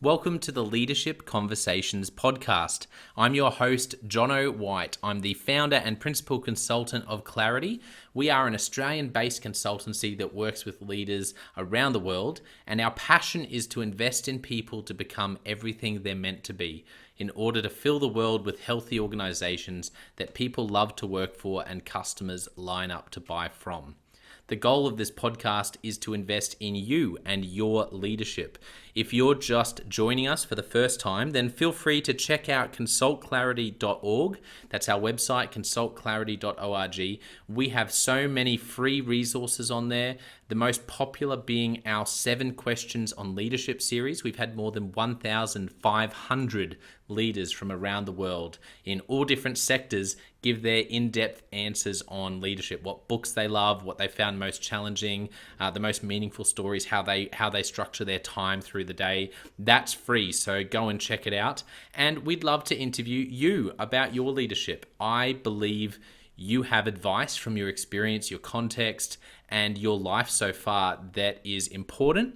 Welcome to the Leadership Conversations podcast. I'm your host, Jono White. I'm the founder and principal consultant of Clarity. We are an Australian-based consultancy that works with leaders around the world, and our passion is to invest in people to become everything they're meant to be in order to fill the world with healthy organizations that people love to work for and customers line up to buy from. The goal of this podcast is to invest in you and your leadership. If you're just joining us for the first time, then feel free to check out consultclarity.org. That's our website, consultclarity.org. We have so many free resources on there, the most popular being our 7 Questions on Leadership series. We've had more than 1,500 leaders from around the world in all different sectors give their in-depth answers on leadership, what books they love, what they found most challenging, the most meaningful stories, how they structure their time through the day. That's free, so go and check it out. And we'd love to interview you about your leadership. I believe you have advice from your experience, your context, and your life so far that is important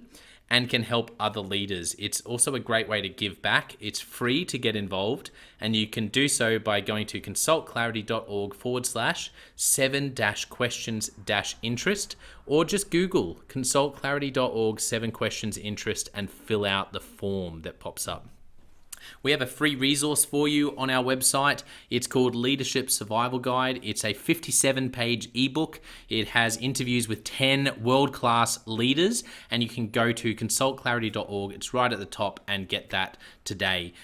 and can help other leaders. It's also a great way to give back. It's free to get involved, and you can do so by going to consultclarity.org/7-questions-interest, or just Google consultclarity.org 7 questions interest and fill out the form that pops up. We have a free resource for you on our website. It's called Leadership Survival Guide. It's a 57-page ebook. It has interviews with 10 world-class leaders, and you can go to consultclarity.org. It's right at the top, and get that today.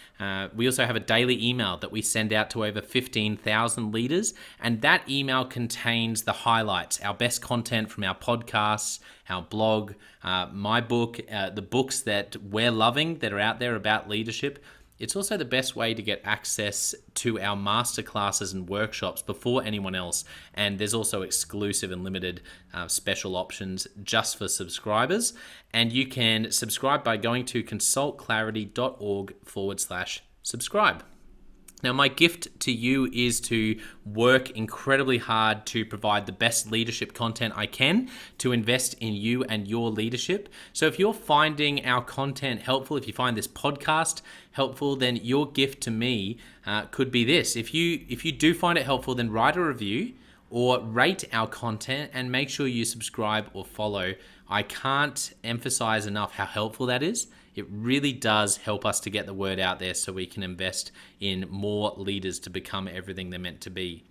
We also have a daily email that we send out to over 15,000 leaders, and that email contains the highlights, our best content from our podcasts, our blog, my book, the books that we're loving that are out there about leadership. It's also the best way to get access to our masterclasses and workshops before anyone else. And there's also exclusive and limited special options just for subscribers. And you can subscribe by going to consultclarity.org/subscribe. Now, my gift to you is to work incredibly hard to provide the best leadership content I can to invest in you and your leadership. So if you're finding our content helpful, if you find this podcast helpful, then your gift to me could be this. If you do find it helpful, then write a review or rate our content and make sure you subscribe or follow. I can't emphasize enough how helpful that is. It really does help us to get the word out there so we can invest in more leaders to become everything they're meant to be.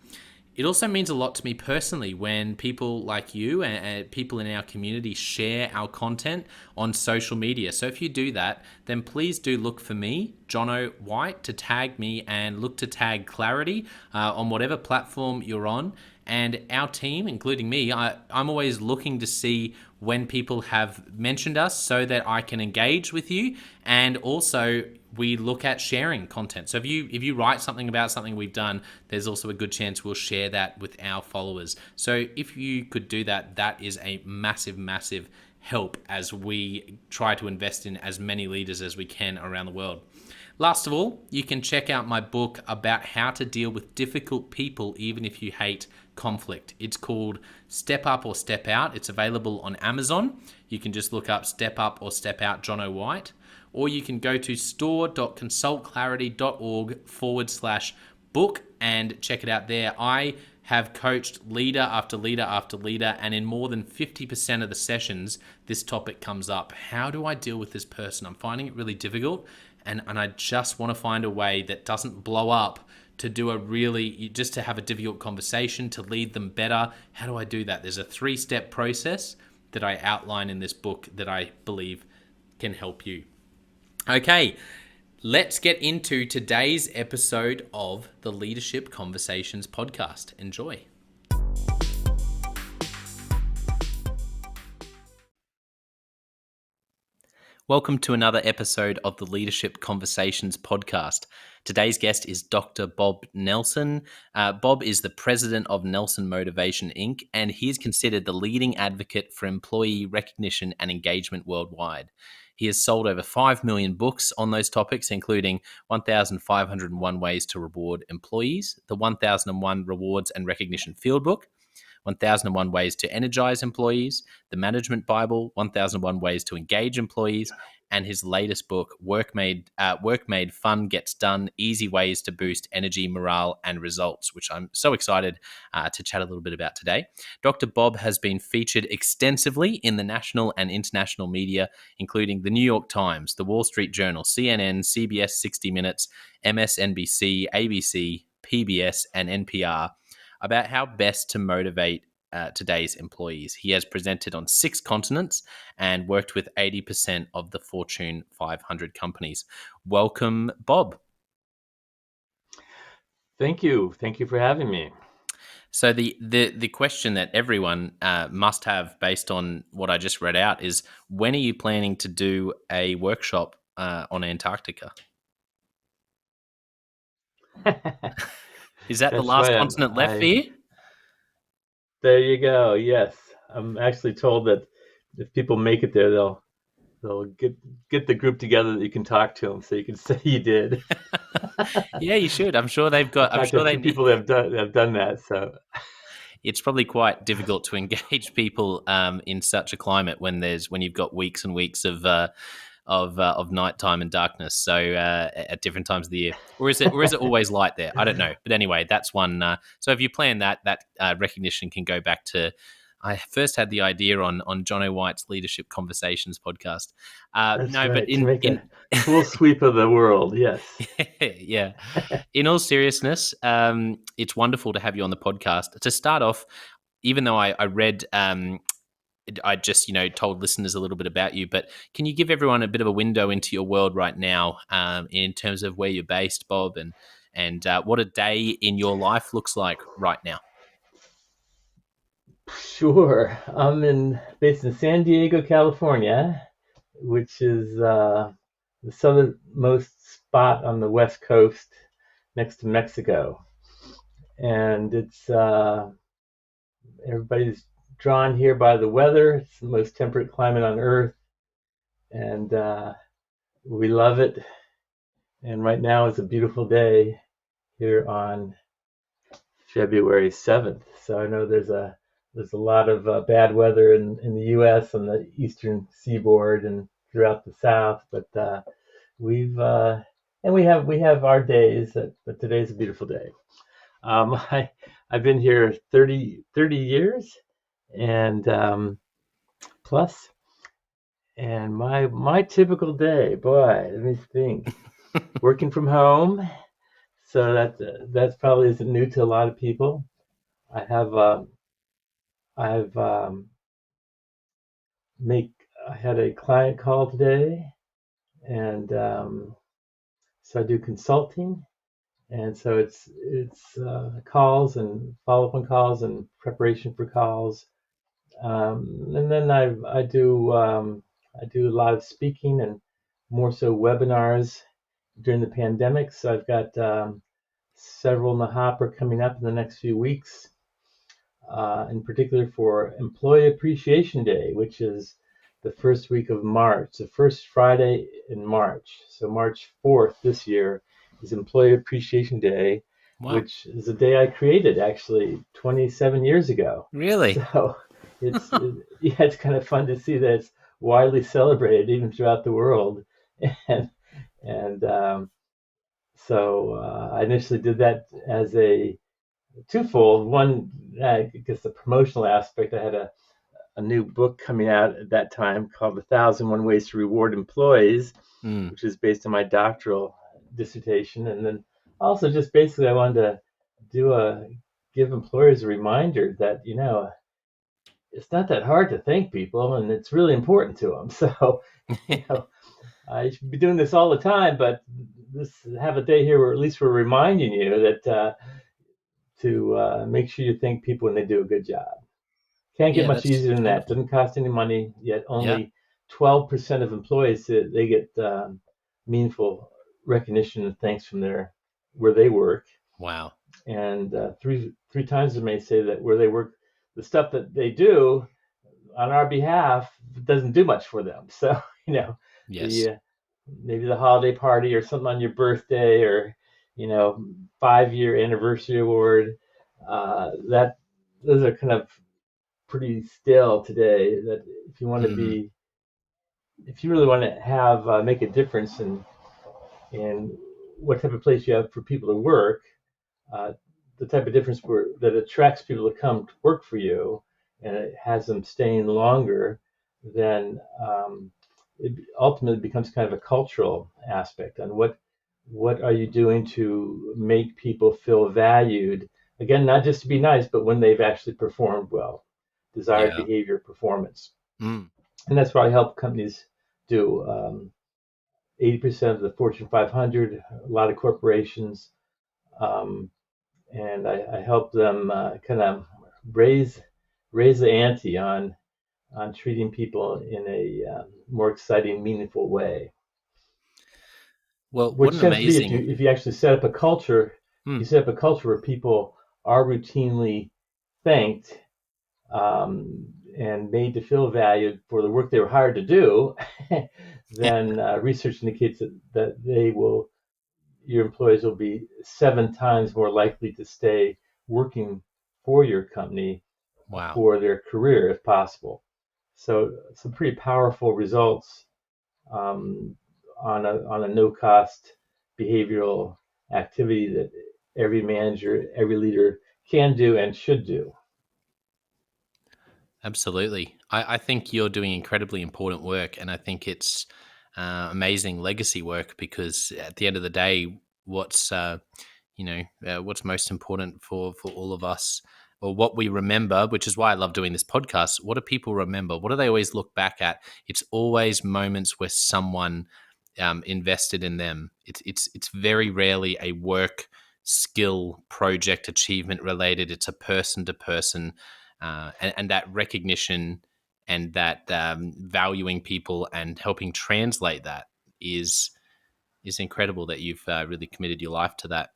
It also means a lot to me personally when people like you and people in our community share our content on social media. So if you do that, then please do look for me, Jono White, to tag me, and look to tag Clarity on whatever platform you're on. And our team, including me, I'm always looking to see when people have mentioned us so that I can engage with you. And also we look at sharing content. So if you write something about something we've done, there's also a good chance we'll share that with our followers. So if you could do that, that is a massive, massive help as we try to invest in as many leaders as we can around the world. Last of all, you can check out my book about how to deal with difficult people even if you hate conflict. It's called Step Up or Step Out. It's available on Amazon. You can just look up Step Up or Step Out Jono White, or you can go to store.consultclarity.org/book and check it out there. I have coached leader after leader after leader, and in more than 50% of the sessions, this topic comes up. How do I deal with this person? I'm finding it really difficult, and I just want to find a way that doesn't blow up to just to have a difficult conversation, to lead them better. How do I do that? There's a 3-step process that I outline in this book that I believe can help you. Okay, let's get into today's episode of the Leadership Conversations podcast. Enjoy. Welcome to another episode of the Leadership Conversations podcast. Today's guest is Dr. Bob Nelson. Bob is the president of Nelson Motivation, Inc., and he is considered the leading advocate for employee recognition and engagement worldwide. He has sold over 5 million books on those topics, including 1,501 Ways to Reward Employees, the 1,001 Rewards and Recognition Fieldbook, 1,001 Ways to Energize Employees, the Management Bible, 1,001 Ways to Engage Employees, and his latest book, Work Made Fun Gets Done: Easy Ways to Boost Energy, Morale, and Results, which I'm so excited to chat a little bit about today. Dr. Bob has been featured extensively in the national and international media, including the New York Times, the Wall Street Journal, CNN, CBS 60 Minutes, MSNBC, ABC, PBS, and NPR, about how best to motivate today's employees. He has presented on 6 continents and worked with 80% of the Fortune 500 companies. Welcome, Bob. Thank you. Thank you for having me. So the question that everyone must have, based on what I just read out, is when are you planning to do a workshop on Antarctica? Is that the last right. continent left for you? There you go. Yes, I'm actually told that if people make it there, they'll get the group together that you can talk to them, so you can say you did. Yeah, you should. I'm sure they've got. I've I'm talked to sure a they few need. people that have done that. So It's probably quite difficult to engage people in such a climate when you've got weeks and weeks of nighttime and darkness. So at different times of the year, or is it always light there? I don't know. But anyway, that's one. So if you plan that recognition can go back to. I first had the idea on John O. White's Leadership Conversations podcast. that's No, right. but To make a full sweep of the world. Yes. yeah. In all seriousness, it's wonderful to have you on the podcast. To start off, even though I read, I just told listeners a little bit about you, but can you give everyone a bit of a window into your world right now, in terms of where you're based, Bob, and what a day in your life looks like right now? Sure. I'm based in San Diego, California, which is the southernmost spot on the West Coast next to Mexico. And it's everybody's drawn here by the weather. It's the most temperate climate on Earth, and we love it. And right now is a beautiful day here on February 7th. So I know there's a lot of bad weather in the U.S. on the eastern seaboard and throughout the South, but we've and we have our days, but today's a beautiful day. I've been here 30 years and plus, and my typical day, boy, let me think. Working from home, so that's probably isn't new to a lot of people. I have I've make I had a client call today, and so I do consulting, and so it's calls and follow up on calls and preparation for calls, and then I do a lot of speaking and more so webinars during the pandemic. So I've got several in the hopper coming up in the next few weeks, in particular for Employee Appreciation Day, which is the first week of March, the first Friday in March. So March 4th this year is Employee Appreciation Day, Wow. which is a day I created actually 27 years ago. Really? So it's kind of fun to see that it's widely celebrated even throughout the world. And so I initially did that as a twofold. One, I guess the promotional aspect. I had a new book coming out at that time called 1,001 Ways to Reward Employees, which is based on my doctoral dissertation. And then also just basically I wanted to give employers a reminder that, it's not that hard to thank people and it's really important to them. So, I should be doing this all the time, but have a day here where at least we're reminding you that to make sure you thank people when they do a good job. Can't get much easier than that. Doesn't cost any money, yet only 12% of employees they get meaningful recognition and thanks from where they work. Wow. And three times they may say that where they work, the stuff that they do on our behalf doesn't do much for them. So, Yes. Maybe the holiday party or something on your birthday or, 5-year anniversary award, those are kind of pretty stale today. That if you want to be if you really want to have make a difference in what type of place you have for people to work, uh, the type of difference that attracts people to come to work for you, and it has them staying longer, then it ultimately becomes kind of a cultural aspect on what are you doing to make people feel valued. Again, not just to be nice, but when they've actually performed well, desired Yeah. behavior performance. Mm. And that's what I help companies do. 80% of the Fortune 500, a lot of corporations, um, and I help them kind of raise raise the ante on treating people in a more exciting, meaningful way. Well, what Which an tends to be amazing. if you actually set up a culture, you Mm. set up a culture where people are routinely thanked and made to feel valued for the work they were hired to do, then research indicates that your employees will be 7 times more likely to stay working for your company Wow. for their career if possible. So some pretty powerful results um, on a no cost behavioral activity that every manager, every leader can do and should do. Absolutely. I think you're doing incredibly important work, and I think it's amazing legacy work because at the end of the day, what's what's most important for all of us, or what we remember, which is why I love doing this podcast. What do people remember? What do they always look back at? It's always moments where someone invested in them. It's very rarely a work skill project achievement related. It's a person to person, and that recognition and that valuing people and helping translate that is is incredible that you've really committed your life to that.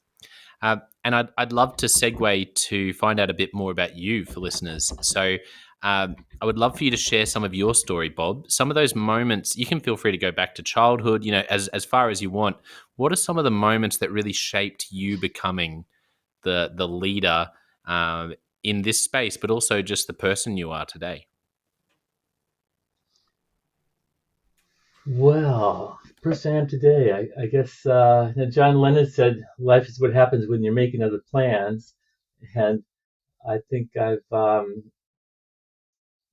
And I'd love to segue to find out a bit more about you for listeners. So I would love for you to share some of your story, Bob. Some of those moments, you can feel free to go back to childhood, as far as you want. What are some of the moments that really shaped you becoming the leader uh, in this space, but also just the person you are today? Well, person I am today, I guess John Lennon said, "Life is what happens when you're making other plans," and I think I've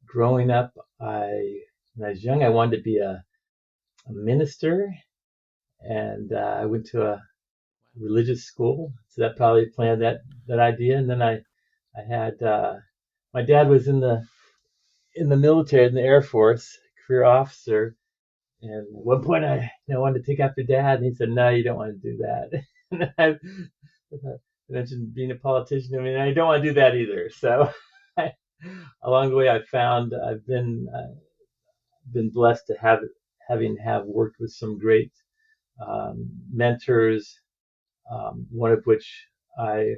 growing up. When I was young, I wanted to be a minister, and I went to a religious school, so that probably planted that idea. And then I had my dad was in the military, in the Air Force, career officer. And at one point, I wanted to take after dad, and he said, "No, you don't want to do that." And I mentioned being a politician. I mean, I don't want to do that either. So, I, along the way, I've been blessed to have worked with some great mentors. One of which I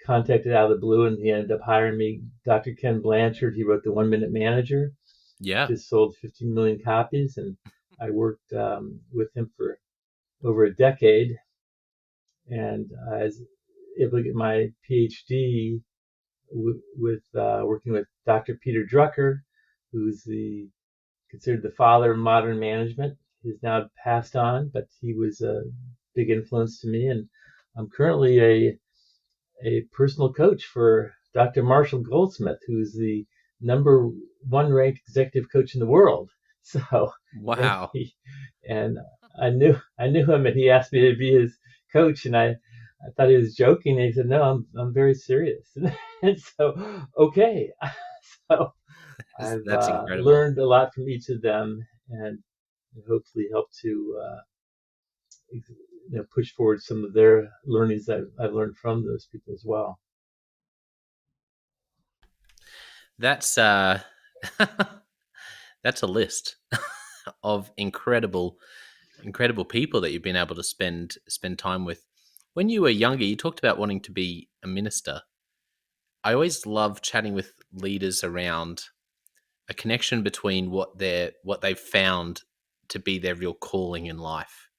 contacted out of the blue, and he ended up hiring me. Dr. Ken Blanchard. He wrote the One Minute Manager, which Yeah. has sold 15 million copies, and I worked with him for over a decade, and I was able to get my PhD with working with Dr. Peter Drucker, who's considered the father of modern management. He's now passed on, but he was a big influence to me, and I'm currently a personal coach for Dr. Marshall Goldsmith, who's the number one ranked executive coach in the world. So, and Wow. he, and I knew him, and he asked me to be his coach, and I thought he was joking. And he said, "No, I'm very serious." And so, okay, so I've That's incredible. learned a lot from each of them, and hopefully help to push forward some of their learnings that I've learned from those people as well. That's that's a list of incredible people that you've been able to spend time with. When you were younger, you talked about wanting to be a minister. I always love chatting with leaders around a connection between what they've found to be their real calling in life,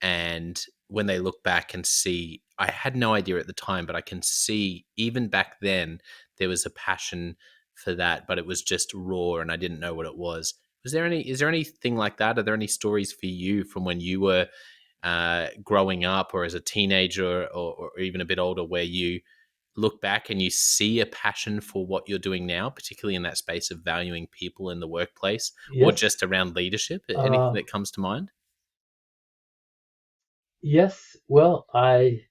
and when they look back and see, I had no idea at the time, but I can see even back then there was a passion for that, but it was just raw and I didn't know what it was. It Is there anything like that? Are there any stories for you from when you were growing up or as a teenager or even a bit older where you look back and you see a passion for what you're doing now, particularly in that space of valuing people in the workplace or Yes. just around leadership? Anything Uh, that comes to mind? yes. Well, I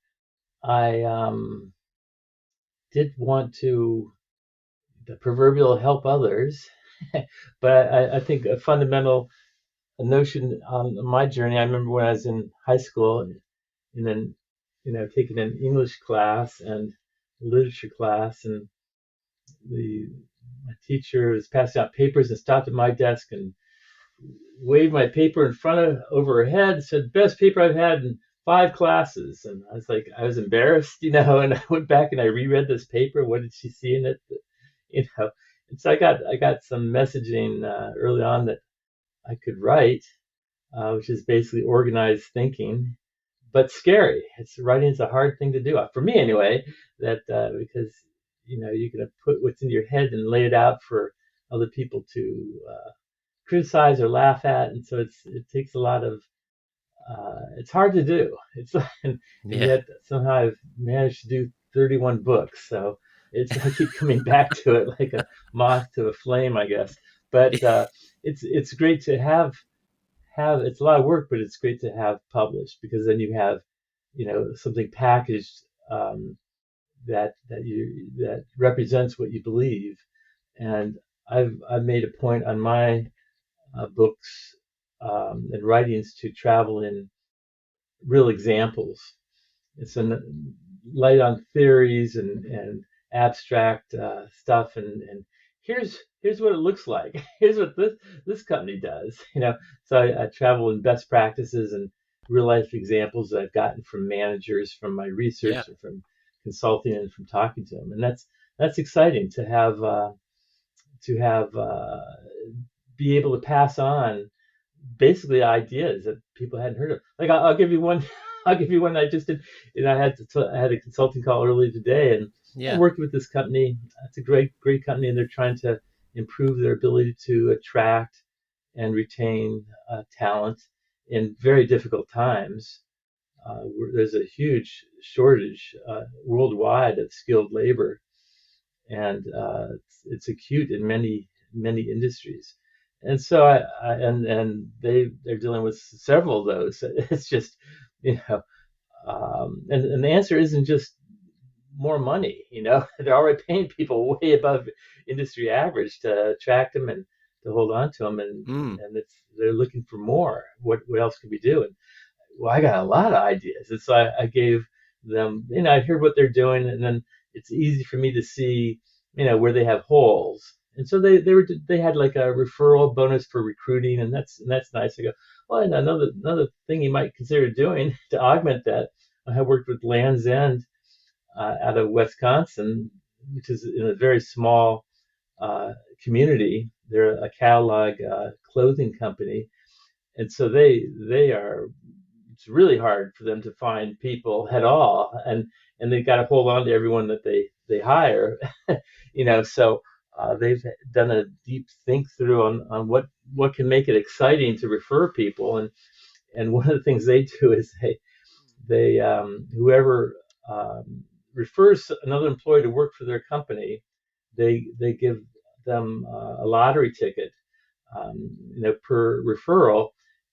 did want to the proverbial help others, but I think a fundamental notion on my journey. I remember when I was in high school, and then taking an English class and literature class, and the my teacher was passing out papers and stopped at my desk and waved my paper in front of over her head, said best paper I've had in 5 classes. And I was like, I was embarrassed, and I went back and I reread this paper. What did she see in it? you know and so I got some messaging early on that I could write, which is basically organized thinking, but scary. It's Writing is a hard thing to do for me anyway. That because you're going to put what's in your head and lay it out for other people to criticize or laugh at, and so it takes a lot of. It's hard to do. And Yeah. yet somehow I've managed to do 31 books. So I keep coming back to it like a moth to a flame, I guess. But it's great to have. It's a lot of work, but it's great to have published, because then you have something packaged, that represents what you believe. And I've made a point on my books and writings to travel in real examples. It's a light on theories and abstract stuff, and here's what it looks like. Here's what this company does. So I travel in best practices and real life examples that I've gotten from managers, from my Yeah. research, and from consulting, and from talking to them. And that's exciting to have be able to pass on basically ideas that people hadn't heard of. Like I'll give you one. I'll give you one I just did. I had a consulting call earlier today, and I Yeah. worked with this company. It's a great company, and they're trying to improve their ability to attract and retain talent in very difficult times. There's a huge shortage worldwide of skilled labor, and it's acute in many industries. And so and they're dealing with several of those. It's just you know and the answer isn't just more money. They're already paying people way above industry average to attract them and to hold on to them, and Mm. they're looking for more. What else can we do? And well, I got a lot of ideas. And so I gave them, I hear what they're doing, and then it's easy for me to see, where they have holes. And so they had like a referral bonus for recruiting, and that's nice. I go, well, and another thing you might consider doing to augment that. I have worked with Land's End out of Wisconsin, which is in a very small uh, community. They're a catalog clothing company, and so they are it's really hard for them to find people at all, and they've got to hold on to everyone that they hire. So they've done a deep think through on what can make it exciting to refer people, and one of the things they do is they whoever refers another employee to work for their company, they give them a lottery ticket, per referral.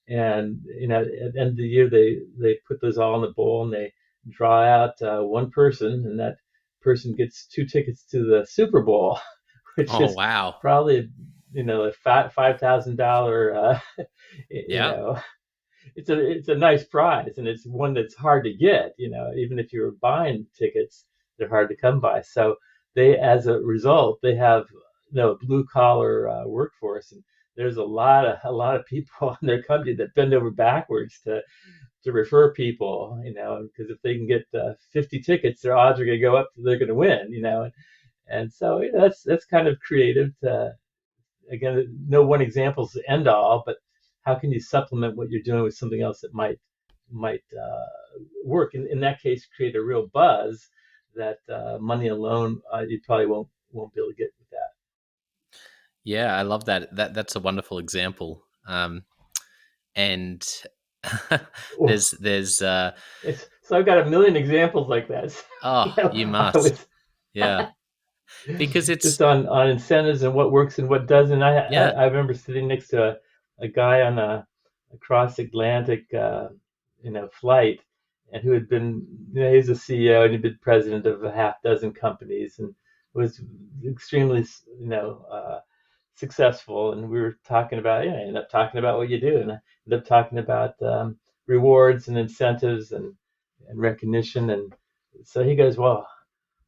And at the end of the year, they put those all in the bowl, and they draw out one person, and that person gets 2 tickets to the Super Bowl, which Oh, is wow. probably a $5,000. You Yeah. know, it's a nice prize, and it's one that's hard to get. Even if you're buying tickets, they're hard to come by. So as a result, they have a blue collar workforce, and there's a lot of people in their company that bend over backwards to refer people. Because if they can get 50 tickets, their odds are going to go up. They're going to win. And so that's kind of creative to, again, no one example is the end all, but how can you supplement what you're doing with something else that might work? In that case, create a real buzz that money alone you probably won't be able to get with that. Yeah, I love that. That's a wonderful example. And Well, there's so I've got a million examples like that. So, oh, you I must. was Yeah. Because just it's on incentives and what works and what doesn't. yeah. I remember sitting next to a guy on a cross Atlantic flight, and who had been, he was a CEO and he'd been president of a half dozen companies and was extremely successful. And we were talking about, I ended up talking about what you do, and I ended up talking about rewards and incentives and recognition. And so he goes, well,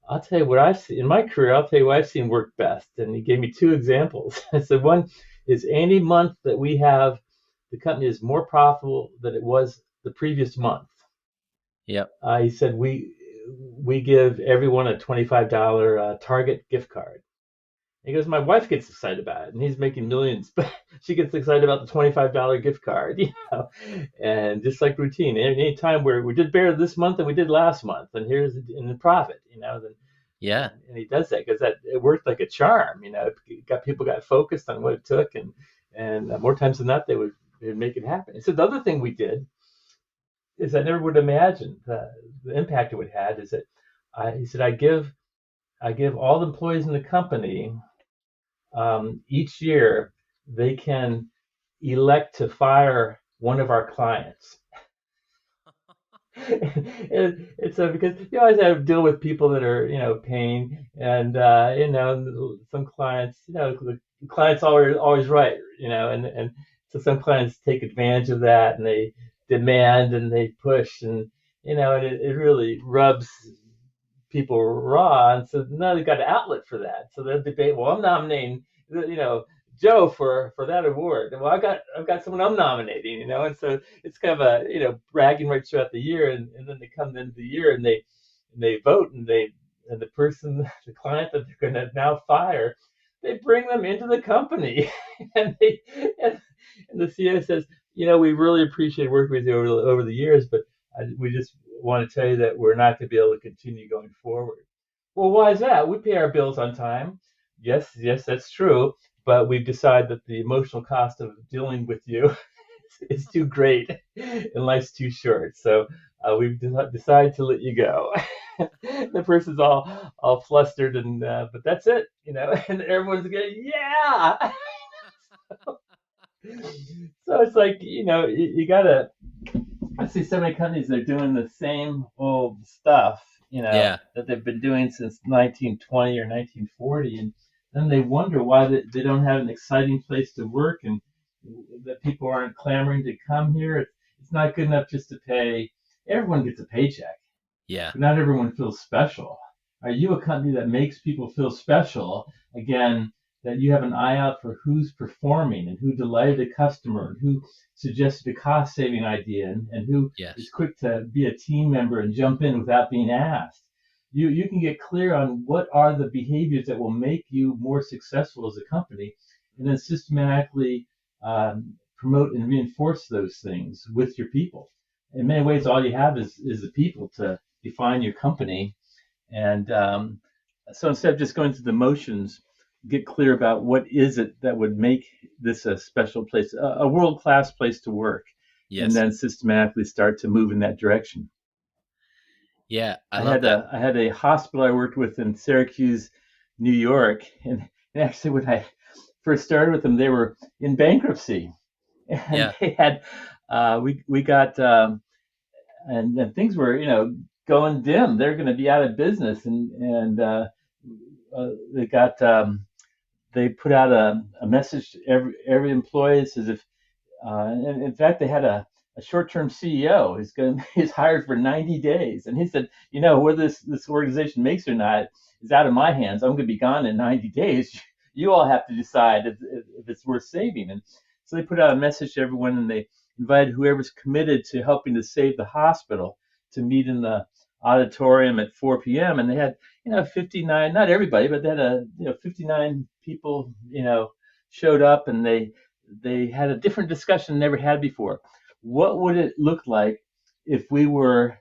I'll tell you what I've seen in my career. I'll tell you what I've seen work best. And he gave me two examples. I said, one is any month that we have, the company is more profitable than it was the previous month. Yep. He said, we give everyone a $25 Target gift card. He goes, my wife gets excited about it, and he's making millions, but she gets excited about the $25 gift card, and just like routine. Any time where we did better this month than we did last month, and here's in the profit, then Yeah. and he does that because that it worked like a charm. People got focused on what it took, and more times than not they'd make it happen. So the other thing we did is I never would imagine the impact it would have is that he said I give all the employees in the company each year they can elect to fire one of our clients. It's because you always have to deal with people that are paying, and some clients, the client's always right, and so some clients take advantage of that, and they demand and they push, and it really rubs people raw, and so now they've got an outlet for that. So they'll debate. Well, I'm nominating, Joe for that award. Well, I've got someone I'm nominating, and so it's kind of a bragging right throughout the year, and then they come to the end of the year and they vote and the person, the client that they're going to now fire, they bring them into the company, and they and the CEO says, we really appreciate working with you over the years, but we just want to tell you that we're not going to be able to continue going forward. Well, why is that? We pay our bills on time. Yes, that's true. But we've decided that the emotional cost of dealing with you is too great and life's too short. So we've decided to let you go. The person's all flustered, and but that's it, and everyone's going, yeah. So it's like, you gotta. I see so many companies that are doing the same old stuff, Yeah. that they've been doing since 1920 or 1940, and then they wonder why they don't have an exciting place to work, and that people aren't clamoring to come here. It's not good enough just to pay. Everyone gets a paycheck, Yeah. but not everyone feels special. Are you a company that makes people feel special? Again, that you have an eye out for who's performing and who delighted a customer and who suggested a cost saving idea, and who is Yes. quick to be a team member and jump in without being asked. You can get clear on what are the behaviors that will make you more successful as a company, and then systematically promote and reinforce those things with your people. In many ways, all you have is the people to define your company. And so instead of just going through the motions, get clear about what is it that would make this a special place, a world-class place to work, and Yes. then systematically start to move in that direction. Yeah. I love that. I had a hospital I worked with in Syracuse, New York, and actually when I first started with them, they were in bankruptcy, and Yeah. they had we got and things were going dim. They're going to be out of business, and they got they put out a message to every employee. It says if and in fact they had a short-term CEO he's hired for 90 days, and he said, whether this organization makes or not is out of my hands. I'm going to be gone in 90 days. You all have to decide if it's worth saving. And so they put out a message to everyone, and they invited whoever's committed to helping to save the hospital to meet in the auditorium at 4 p.m. And they had 59, not everybody, but they had 59 people showed up, and they had a different discussion never had before. What would it look like if we were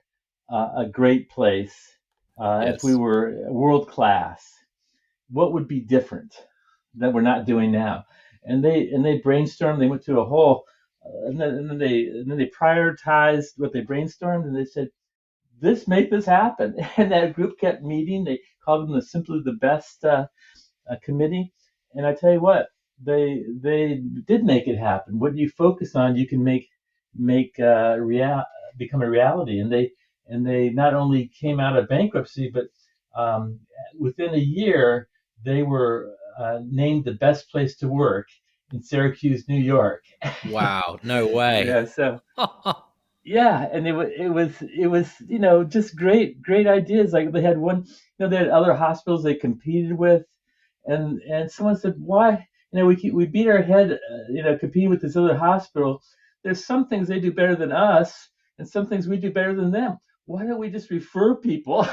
a great place, if we Yes. were world class? What would be different? that we're not doing now. And they brainstormed. They went through a whole, and then they prioritized what they brainstormed, and they said, make this happen. And that group kept meeting. They called them the simply the best committee. And I tell you what, they did make it happen. What you focus on, you can make become a reality. And they not only came out of bankruptcy, but um, within a year they were named the best place to work in Syracuse, New York. Wow, no way. Yeah, so yeah, and it was just great ideas. Like they had one, they had other hospitals they competed with, and someone said, why, we beat our head, competing with this other hospital. There's some things they do better than us, and some things we do better than them. Why don't we just refer people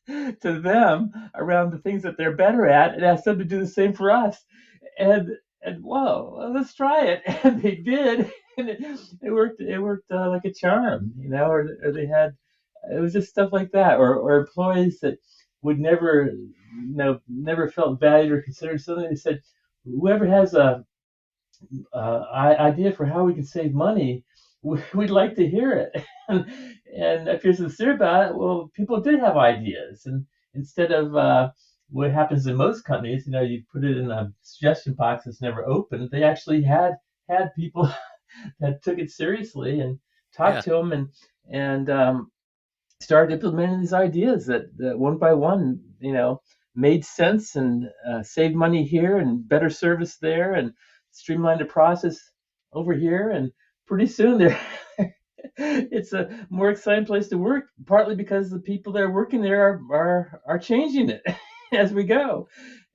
to them around the things that they're better at, and ask them to do the same for us? And whoa, let's try it. And they did, and it worked. It worked like a charm, or they had. It was just stuff like that, or employees that would never felt valued or considered something. They said, whoever has a idea for how we can save money, we'd like to hear it. And if you're sincere about it, well, people did have ideas, and instead of what happens in most companies, you put it in a suggestion box that's never opened. They actually had people that took it seriously and Yeah. talked to them, and started implementing these ideas that one by one, made sense, and saved money here and better service there, and streamlined the process over here. And pretty soon there, it's a more exciting place to work, partly because the people that are working there are changing it as we go.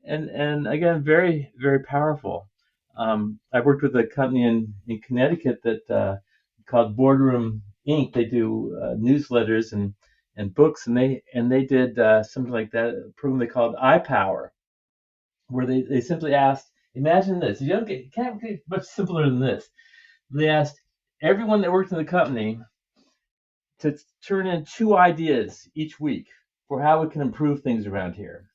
And again, very, very powerful. I worked with a company in Connecticut that called Boardroom Inc. They do newsletters and books, and they did something like that, a program they called iPower, where they simply asked, imagine this, can't get much simpler than this. They asked everyone that worked in the company to turn in 2 ideas each week for how we can improve things around here.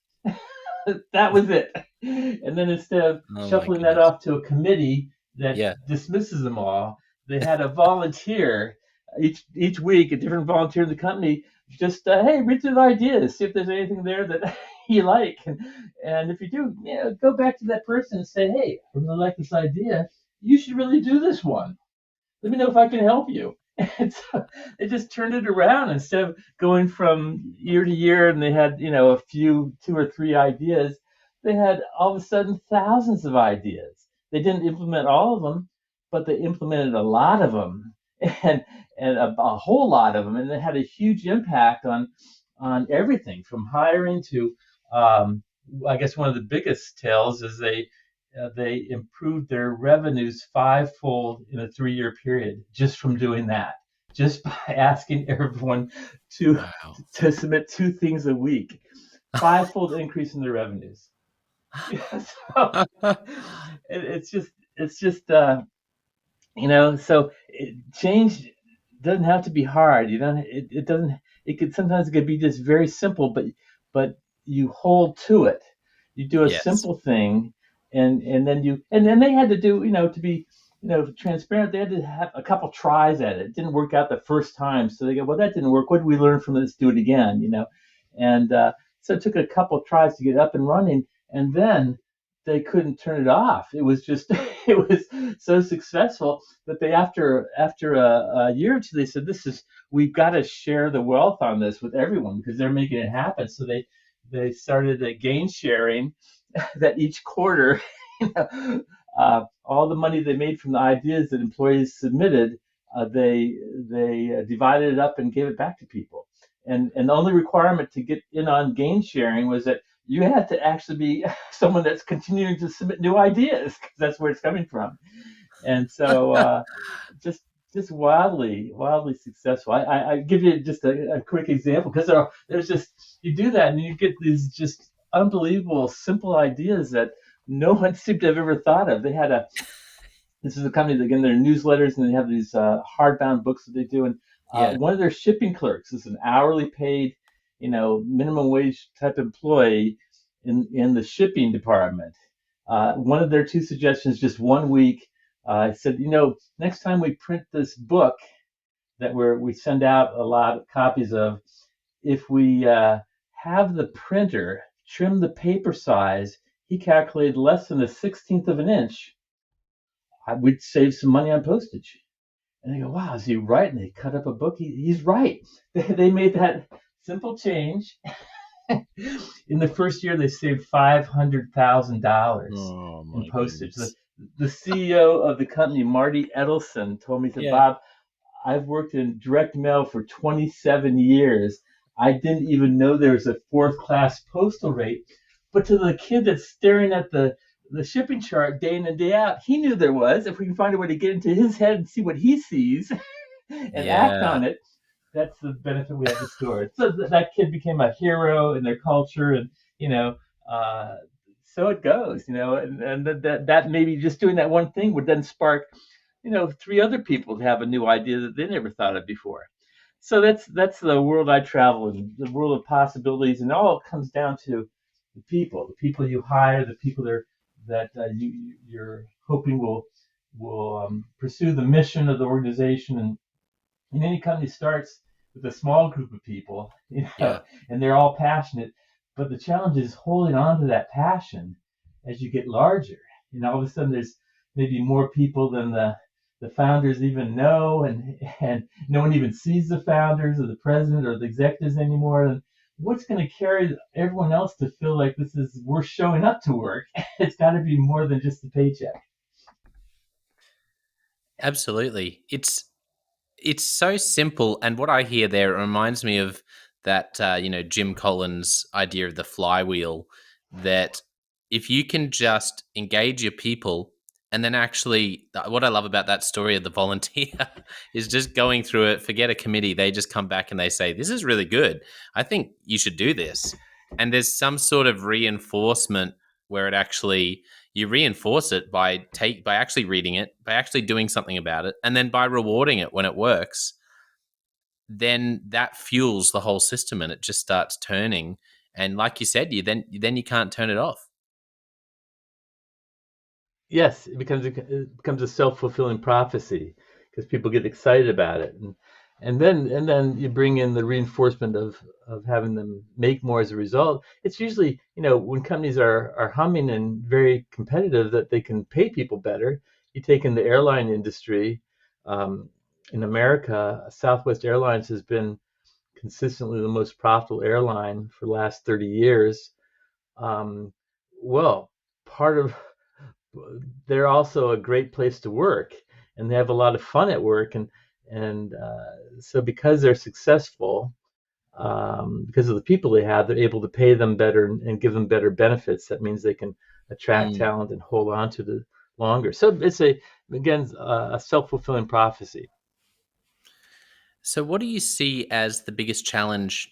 That was it. And then instead of Oh my shuffling that goodness. off to a committee that Yeah. dismisses them all, they had a volunteer each week, a different volunteer in the company, just hey, read through the ideas, see if there's anything there that you like, and if you do, go back to that person and say, hey, I really like this idea. You should really do this one. Let me know if I can help you. And so they just turned it around. Instead of going from year to year and they had, a few, 2 or 3 ideas, they had all of a sudden thousands of ideas. They didn't implement all of them, but they implemented a lot of them, and a whole lot of them. And it had a huge impact on everything from hiring to, I guess one of the biggest tales is they improved their revenues fivefold in a 3-year period just from doing that, just by asking everyone to Wow. to submit 2 things a week, fivefold increase in their revenues. So so change doesn't have to be hard. It doesn't. It could sometimes it could be just very simple, but you hold to it. You do a Yes. simple thing, and then they had to do, to be, transparent. They had to have a couple tries at it. It didn't work out the first time, so they go, well, that didn't work. What did we learn from this? Do it again. And so it took a couple tries to get up and running, and then they couldn't turn it off. It was just it was so successful that they, after a year or two, they said, we've got to share the wealth on this with everyone because they're making it happen. So they started a gain sharing that each quarter, all the money they made from the ideas that employees submitted, they divided it up and gave it back to people. And the only requirement to get in on gain sharing was that you had to actually be someone that's continuing to submit new ideas, because that's where it's coming from. And so just wildly successful. I give you just a quick example, because there's just, you do that and you get these just unbelievable simple ideas that no one seemed to have ever thought of. This is a company that, again, their newsletters, and they have these hardbound books that they do. And Yeah. one of their shipping clerks is an hourly paid, minimum wage type employee in the shipping department. One of their two suggestions, just 1 week, said, next time we print this book that we send out a lot of copies of, if we have the printer trim the paper size, he calculated less than a 16th of an inch, we'd save some money on postage. And they go, wow, is he right? And they cut up a book. He's right. They made that simple change. In the first year, they saved $500,000 in postage. The CEO of the company, Marty Edelson, told me, he said, Bob, I've worked in direct mail for 27 years. I didn't even know there was a fourth-class postal rate. But to the kid that's staring at the shipping chart day in and day out, he knew there was. If we can find a way to get into his head and see what he sees and act on it, that's the benefit we have to store. So that kid became a hero in their culture, and so it goes, and that maybe just doing that one thing would then spark, three other people to have a new idea that they never thought of before. So that's the world I travel in, the world of possibilities, and all comes down to the people you hire, the people that you're hoping will pursue the mission of the organization. And any company starts with a small group of people, and they're all passionate. But the challenge is holding on to that passion as you get larger. And all of a sudden, there's maybe more people than the founders even know, and no one even sees the founders or the president or the executives anymore. And what's going to carry everyone else to feel like this is worth showing up to work? It's got to be more than just the paycheck. Absolutely. It's so simple. And what I hear there reminds me of that, Jim Collins' idea of the flywheel, that if you can just engage your people, and then actually what I love about that story of the volunteer is just going through it, forget a committee. They just come back and they say, this is really good. I think you should do this. And there's some sort of reinforcement where it actually, you reinforce it by actually reading it, by actually doing something about it, and then by rewarding it when it works. Then that fuels the whole system, and it just starts turning. And like you said, you can't turn it off. Yes, it becomes a self-fulfilling prophecy because people get excited about it, and then you bring in the reinforcement of having them make more as a result. It's usually, when companies are humming and very competitive, that they can pay people better. You take in the airline industry, in America, Southwest Airlines has been consistently the most profitable airline for the last 30 years. Well, part of they're also a great place to work, and they have a lot of fun at work, and so because they're successful, because of the people they have, they're able to pay them better and give them better benefits. That means they can attract talent and hold on to the longer. So it's a self-fulfilling prophecy. So what do you see as the biggest challenge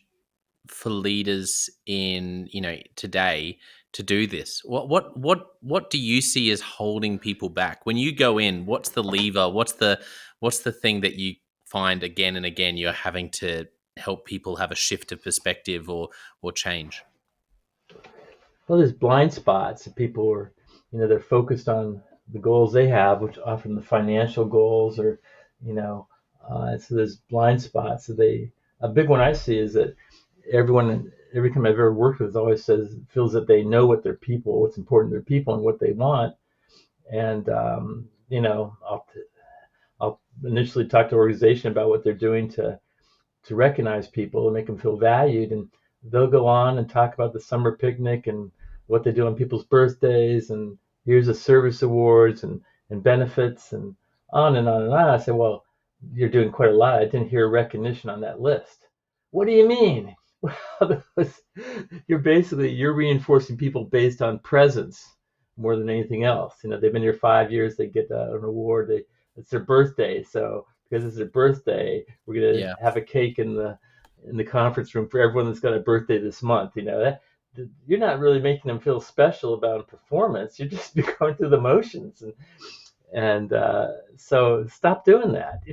for leaders in, today to do this? What do you see as holding people back? When you go in, what's the lever? What's the thing that you find again and again you're having to help people have a shift of perspective or change? Well, there's blind spots. People are, they're focused on the goals they have, which often the financial goals, or, so there's blind spots. So a big one I see is that every time I've ever worked with always feels that they know what's important to their people and what they want. And, I'll initially talk to the organization about what they're doing to recognize people and make them feel valued. And they'll go on and talk about the summer picnic and what they do on people's birthdays, and here's the service awards and benefits and on and on and on. I say, well, you're doing quite a lot. I didn't hear recognition on that list. What do you mean? Well, you're reinforcing people based on presence more than anything else. They've been here 5 years, they get an award. It's their birthday, so because it's their birthday, we're gonna have a cake in the conference room for everyone that's got a birthday this month. You're not really making them feel special about performance. You're just going through the motions, and so stop doing that.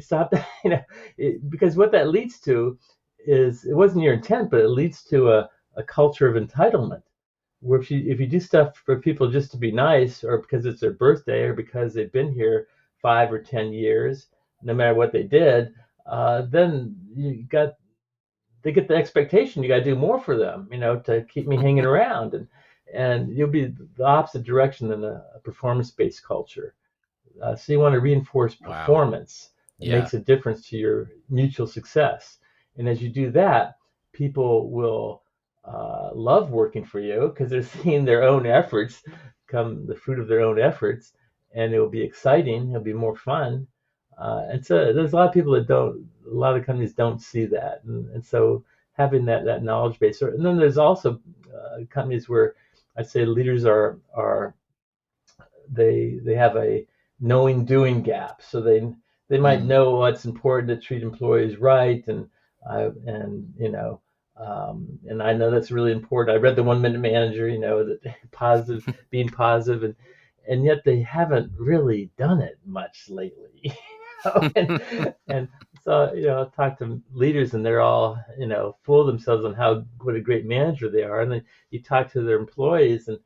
Because what that leads to is, it wasn't your intent, but it leads to a culture of entitlement, where if you do stuff for people just to be nice, or because it's their birthday, or because they've been here 5 or 10 years, no matter what they did, then they get the expectation you got to do more for them, to keep me hanging around, and you'll be the opposite direction than a performance-based culture. So you want to reinforce Wow. performance. It Yeah. makes a difference to your mutual success. And as you do that, people will love working for you because they're seeing their own efforts come the fruit of their own efforts, and it will be exciting. It'll be more fun. And so there's a lot of people that don't. A lot of companies don't see that, and so having that knowledge base. And then there's also companies where I'd say leaders are they have a knowing doing gap, so they might Mm. know what's important to treat employees right, and I know that's really important. I read the 1 Minute Manager, that positive, being positive, and yet they haven't really done it much lately. And so I've talked to leaders, and they're all full of themselves on how what a great manager they are, and then you talk to their employees, and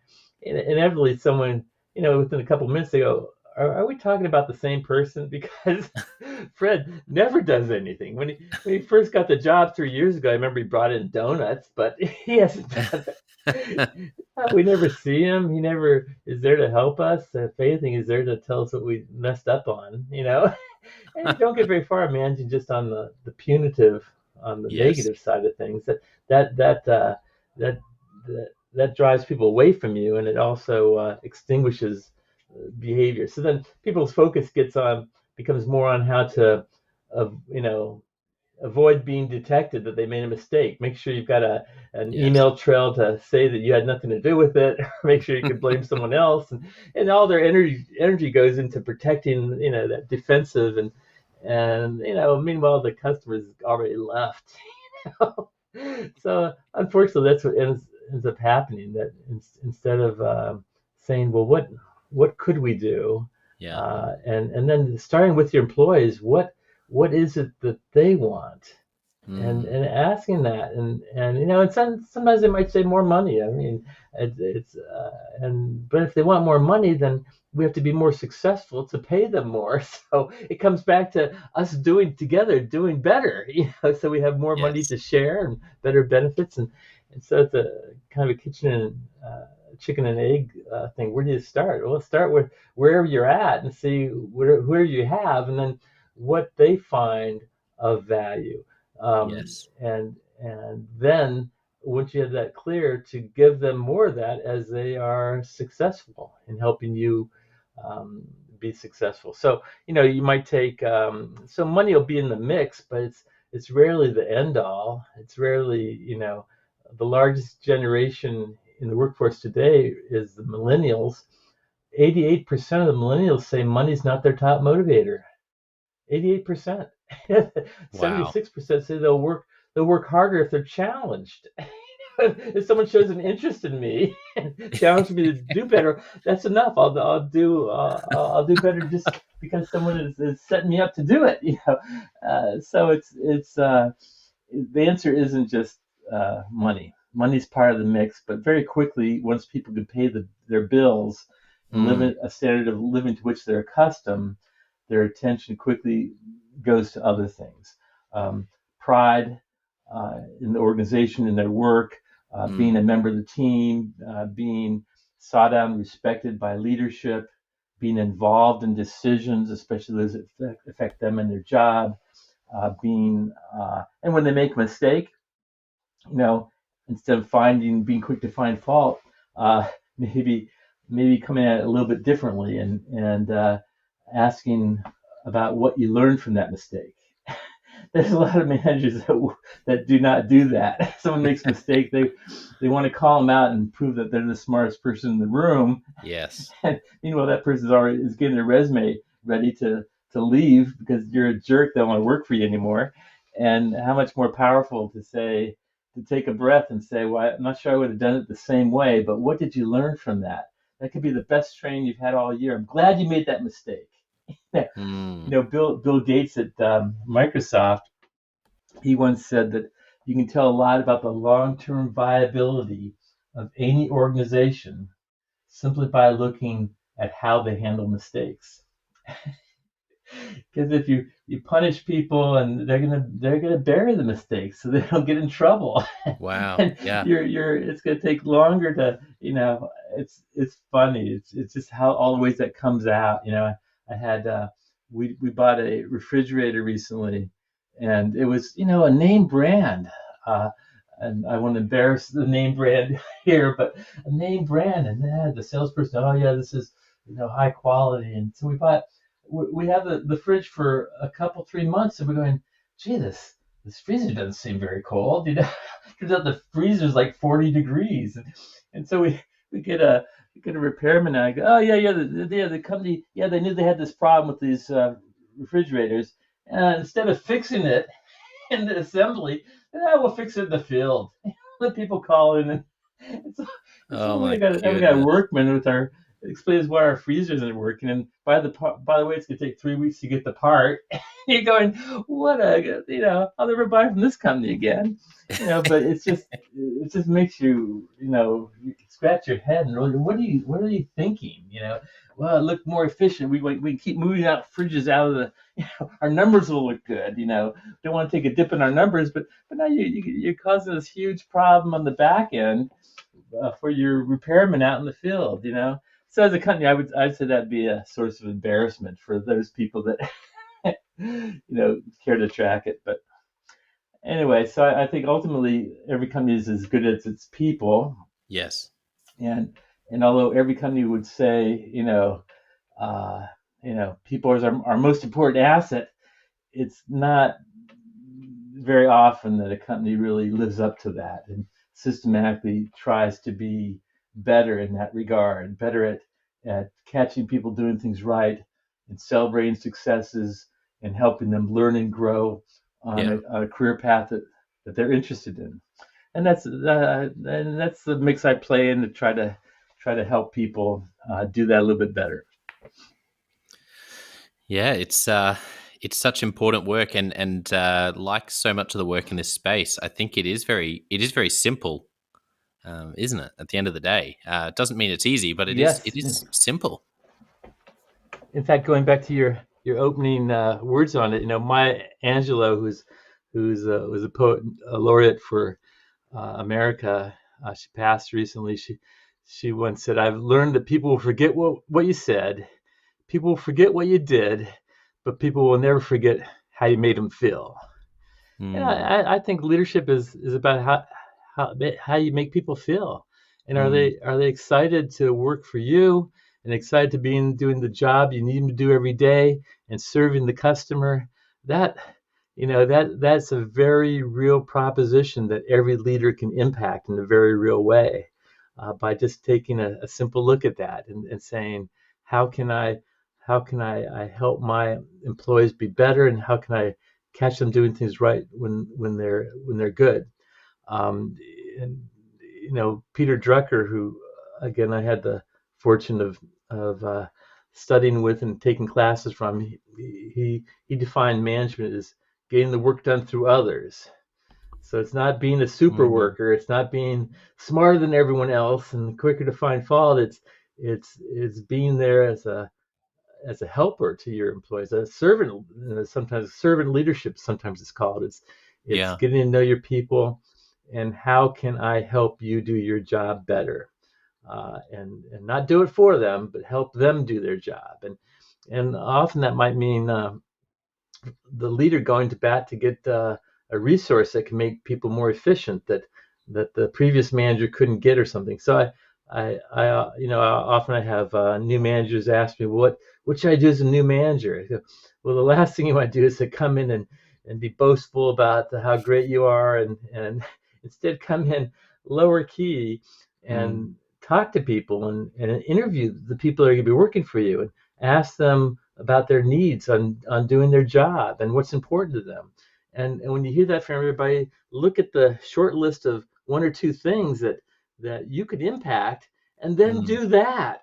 inevitably someone within a couple of minutes they go, are we talking about the same person? Because Fred never does anything. When he first got the job 3 years ago, I remember he brought in donuts, but he hasn't done it. We never see him. He never is there to help us. If anything, he's there to tell us what we messed up on. And you don't get very far managing just on the punitive, on the Yes. negative side of things. That that uh, that that drives people away from you, and it also extinguishes behavior. So then people's focus becomes more on how to, uh, you know, avoid being detected that they made a mistake. Make sure you've got an Yes. email trail to say that you had nothing to do with it. Make sure you can blame someone else, and all their energy goes into protecting that defensive, and meanwhile the customer's already left. So unfortunately, that's what ends up happening. That instead of saying, well, what could we do, Yeah. and then starting with your employees, what is it that they want, Mm. and asking that, and sometimes they might say more money. I mean, it's but if they want more money, then we have to be more successful to pay them more. So it comes back to us doing better, so we have more money Yes. to share and better benefits, and so it's a kind of a kitchen and chicken and egg thing. Where do you start? Well, start with wherever you're at and see where you have, and then what they find of value, Yes. and then once you have that clear, to give them more of that as they are successful in helping you um, be successful. So you might take so money will be in the mix, but it's rarely the end all. It's rarely the largest generation in the workforce today is the millennials. 88% of the millennials say money's not their top motivator. 88%. Wow. 76% say they'll work harder if they're challenged. If someone shows an interest in me and challenges me to do better, that's enough. I'll do better just because someone is setting me up to do it. So it's the answer isn't just money. Money's part of the mix, but very quickly, once people can pay their bills and live Mm. in a standard of living to which they're accustomed, their attention quickly goes to other things. Pride in the organization, in their work, being Mm. a member of the team, being sought out and respected by leadership, being involved in decisions, especially those that affect them and their job, and when they make a mistake, you know, instead of being quick to find fault, uh, maybe coming at it a little bit differently, and asking about what you learned from that mistake. There's a lot of managers that do not do that. Someone makes a mistake, they want to call them out and prove that they're the smartest person in the room. Yes. And meanwhile, that person is getting their resume ready to leave because you're a jerk. They don't want to work for you anymore. And how much more powerful to take a breath and say, well, I'm not sure I would have done it the same way, but what did you learn from that? That could be the best training you've had all year. I'm glad you made that mistake. Mm. Bill Gates at Microsoft, he once said that you can tell a lot about the long-term viability of any organization simply by looking at how they handle mistakes. Because if you punish people, and they're gonna bury the mistakes so they don't get in trouble. Wow. And Yeah. it's gonna take longer to, it's funny. It's just how all the ways that comes out. I had we bought a refrigerator recently, and it was, a name brand. Uh, and I won't embarrass the name brand here, but a name brand, and the salesperson, oh yeah, this is, high quality. And so we have the fridge for a couple 3 months, and we're going, gee, this freezer doesn't seem very cold. Turns out the freezer's like 40 degrees, and so we get a repairman, and I go, oh yeah, the company, yeah, they knew they had this problem with these refrigerators, and instead of fixing it in the assembly, we'll fix it in the field. Let people call in, and so Oh we my got a goodness. workman with our explains why our freezers aren't working, and by the way, it's gonna take 3 weeks to get the part. You're going, what I'll never buy from this company again. But it just makes you, you scratch your head and really, what are you thinking? Well, it looked more efficient. We keep moving out fridges out of the, our numbers will look good. Don't want to take a dip in our numbers, but now you're causing this huge problem on the back end for your repairman out in the field. So as a company, I'd say that'd be a source of embarrassment for those people that care to track it. But anyway, so I think ultimately every company is as good as its people, Yes. and although every company would say, uh, people is our most important asset, it's not very often that a company really lives up to that and systematically tries to be better in that regard, better at catching people doing things right and celebrating successes and helping them learn and grow on a career path that they're interested in. And that's the mix I play in to try to help people do that a little bit better. Yeah, it's such important work, and like so much of the work in this space, I think it is very simple, isn't it? At the end of the day, it doesn't mean it's easy, but it is Yes. simple. In fact, going back to your opening words on it, Maya Angelou, who's was a poet laureate for America, she passed recently. She once said, "I've learned that people will forget what you said, people will forget what you did, but people will never forget how you made them feel." And I think leadership is about how you make people feel, and are they excited to work for you, and excited to be doing the job you need them to do every day, and serving the customer. That's a very real proposition that every leader can impact in a very real way, by just taking a simple look at that, and saying, how can I help my employees be better, and how can I catch them doing things right when they're good. And Peter Drucker, who again I had the fortune of studying with and taking classes from, he defined management as getting the work done through others. So it's not being a super worker, it's not being smarter than everyone else and quicker to find fault. It's being there as a helper to your employees, a servant. Sometimes servant leadership, sometimes it's called. It's getting to know your people, and how can I help you do your job better, and not do it for them, but help them do their job. And often that might mean the leader going to bat to get a resource that can make people more efficient, that the previous manager couldn't get or something. So I often I have new managers ask me, what should I do as a new manager? I go, well, the last thing you want to do is to come in and be boastful about how great you are, and instead come in lower key and talk to people, and interview the people that are going to be working for you, and ask them about their needs on doing their job and what's important to them. And when you hear that from everybody, look at the short list of one or two things that you could impact, and then do that.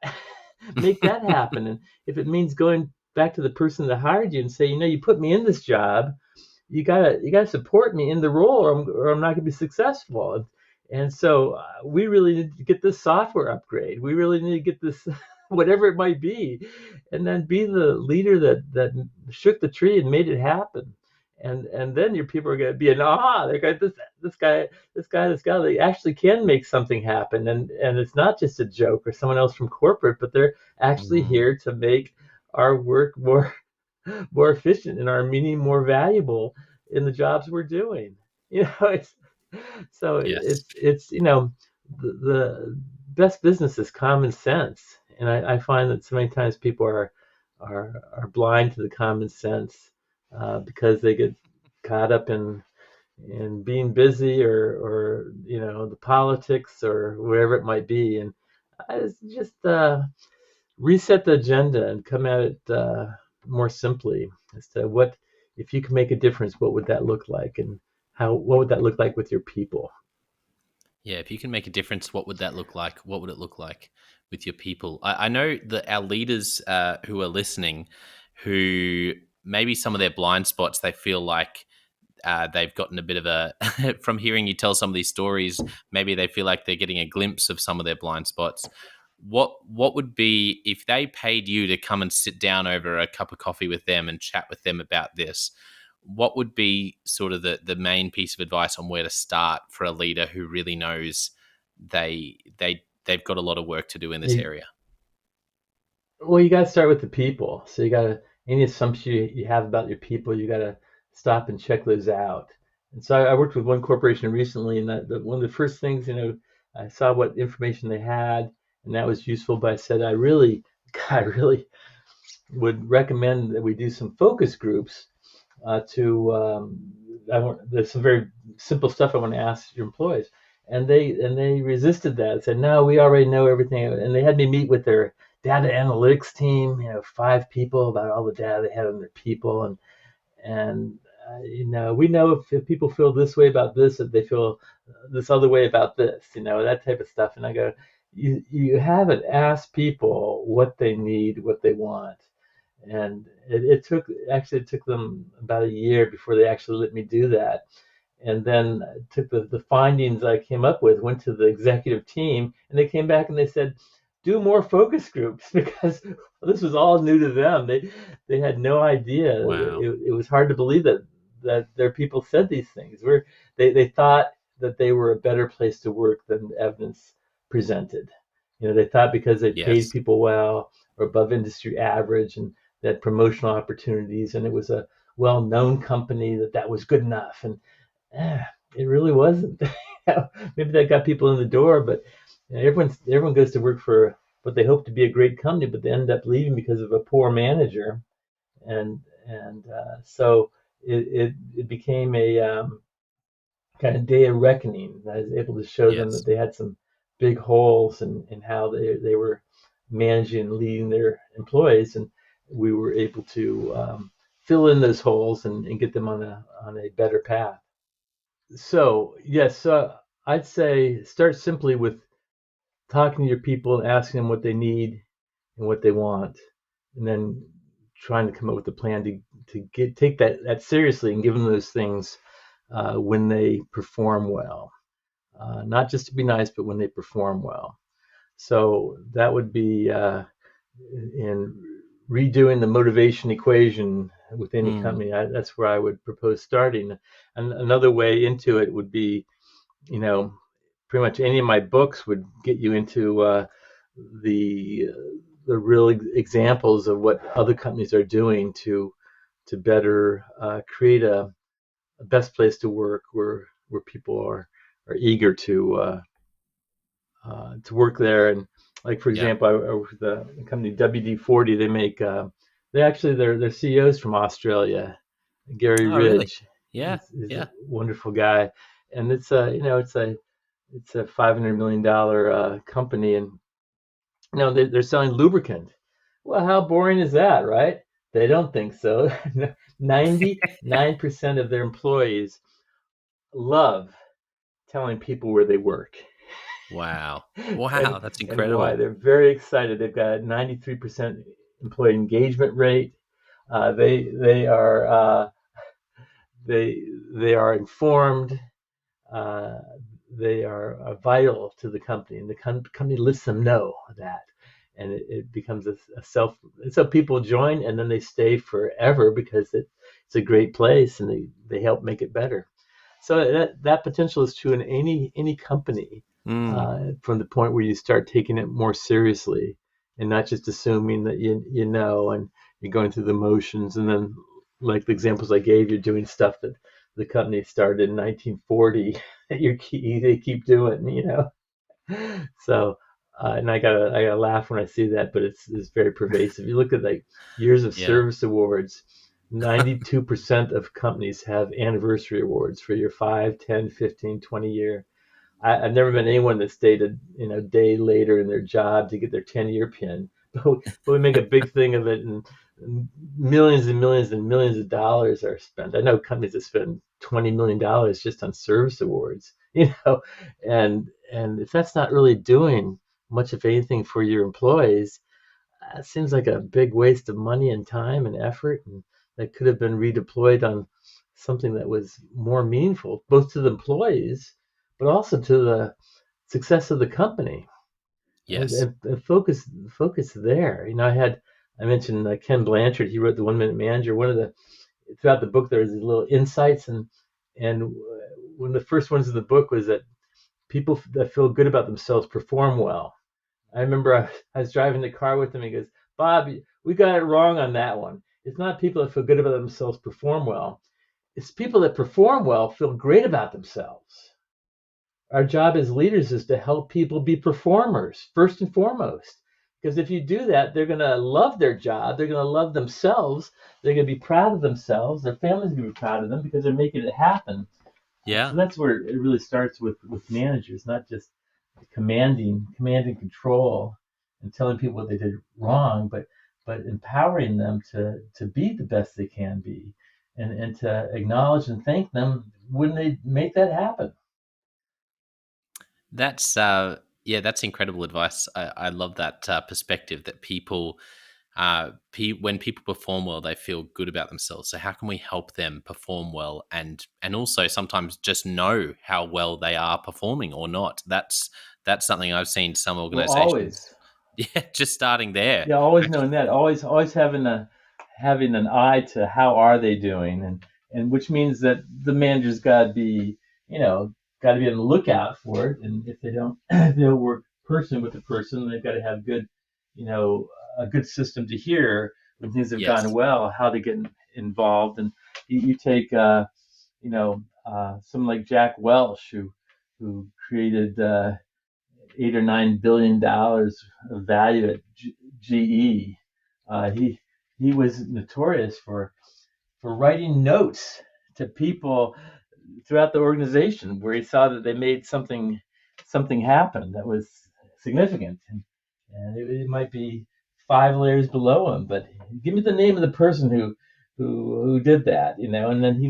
Make that happen. And if it means going back to the person that hired you and say, you put me in this job, you gotta support me in the role, or I'm not gonna be successful. And so we really need to get this software upgrade. We really need to get this, whatever it might be, and then be the leader that shook the tree and made it happen. And then your people are going to be in awe. They're going, this guy. They actually can make something happen, and it's not just a joke or someone else from corporate, but they're actually Mm. here to make our work more efficient and our meaning more valuable in the jobs we're doing. It's so Yes. it's the best business is common sense, and I find that so many times people are blind to the common sense because they get caught up in being busy or the politics or wherever it might be, and it's just reset the agenda and come at it more simply as to what if you can make a difference, what would that look like, and what would that look like with your people? Yeah, if you can make a difference, what would that look like? What would it look like with your people? I know that our leaders who are listening, who maybe some of their blind spots, they feel like they've gotten a bit of a, from hearing you tell some of these stories, maybe they feel like they're getting a glimpse of some of their blind spots. What would be if they paid you to come and sit down over a cup of coffee with them and chat with them about this? What would be sort of the main piece of advice on where to start for a leader who really knows they've got a lot of work to do in this You, area? well, you got to start with the people. So you got to any assumption you have about your people, you got to stop and check those out. And so I worked with one corporation recently, and one of the first things, I saw what information they had, and that was useful. But I said, I really would recommend that we do some focus groups there's some very simple stuff I want to ask your employees, and they resisted that. Said no, we already know everything, and they had me meet with their data analytics team. 5 people about all the data they had on their people, and we know if people feel this way about this, if they feel this other way about this, that type of stuff. And I go, you haven't asked people what they need, what they want, and it took them about a year before they actually let me do that. And then I took the findings I came up with, went to the executive team, and they came back and they said, do more focus groups because this was all new to them. They had no idea. Wow. It was hard to believe that their people said these things. They thought that they were a better place to work than the evidence presented. They thought because they paid Yes. people well or above industry average and they had promotional opportunities and it was a well-known company that was good enough. And eh, it really wasn't. Maybe that got people in the door, but everyone goes to work for what they hope to be a great company, but they end up leaving because of a poor manager, and so it became a kind of day of reckoning. I was able to show them that Yes. they had some big holes in how they were managing and leading their employees, and we were able to fill in those holes and get them on a better path. So yes, I'd say start simply with talking to your people and asking them what they need and what they want, and then trying to come up with a plan to take that seriously and give them those things when they perform well. Not just to be nice, but when they perform well. So that would be in redoing the motivation equation with any Mm. company. That's where I would propose starting. And another way into it would be, you know, pretty much any of my books would get you into the the real examples of what other companies are doing to better create a best place to work where people are eager to work there. And like for Yeah. example, I work with the company WD-40. Their CEOs from Australia. Gary Oh, really? Ridge Yeah. is a Yeah. wonderful guy, and it's a $500 million company, and they're selling lubricant. Well, how boring is that, right? They don't think so. 99% of their employees love telling people where they work. Wow. and Wow. That's and why incredible. they're very excited. They've got a 93% employee engagement rate. They are they are informed. Uh, they are vital to the company, and the company lets them know that, and it becomes a self. And so people join, and then they stay forever because it's a great place, and they help make it better. So that potential is true in any company, Mm. from the point where you start taking it more seriously and not just assuming that you know, and you're going through the motions, and then like the examples I gave, you're doing stuff that the company started in 1940 that they keep doing, you know. So, and I gotta laugh when I see that, but it's very pervasive. You look at like years of Yeah. service awards. 92% of companies have anniversary awards for your 5, 10, 15, 20 year. I've never met anyone that stayed a day later in their job to get their 10-year pin. But we make a big thing of it, and millions and millions and millions of dollars are spent. I know companies that spend $20 million just on service awards, you know, and if that's not really doing much of anything for your employees, it seems like a big waste of money and time and effort, and that could have been redeployed on something that was more meaningful, both to the employees, but also to the success of the company. Yes. And focus there. You know, I mentioned Ken Blanchard. He wrote the 1 Minute Manager. One of the throughout the book there was these little insights, and one of the first ones in the book was that people that feel good about themselves perform well. I remember I was driving the car with him. He goes, Bob, we got it wrong on that one. It's not people that feel good about themselves perform well. It's people that perform well feel great about themselves. Our job as leaders is to help people be performers first and foremost. Because if you do that, they're going to love their job. They're going to love themselves. They're going to be proud of themselves. Their family's going to be proud of them because they're making it happen. So Yeah. that's where it really starts with managers, not just commanding control and telling people what they did wrong, but empowering them to be the best they can be, and to acknowledge and thank them when they make that happen. That's yeah, that's incredible advice. I love that perspective that people when people perform well, they feel good about themselves. So how can we help them perform well, and also sometimes just know how well they are performing or not? That's something I've seen some Well, organizations. always, Yeah, just starting there. yeah, always knowing that, always having an eye to how are they doing, and which means that the manager's got to be, you know, got to be on the lookout for it. And if they don't, if they don't work person with the person, they've got to have good, you know, a good system to hear when things have gone Yes. well, how to get involved. And you take, someone like Jack Welch, who created 8 or 9 billion dollars of value at GE. He was notorious for writing notes to people throughout the organization where he saw that they made something happen that was significant, and it might be 5 layers below him, but give me the name of the person who did that, you know, and then he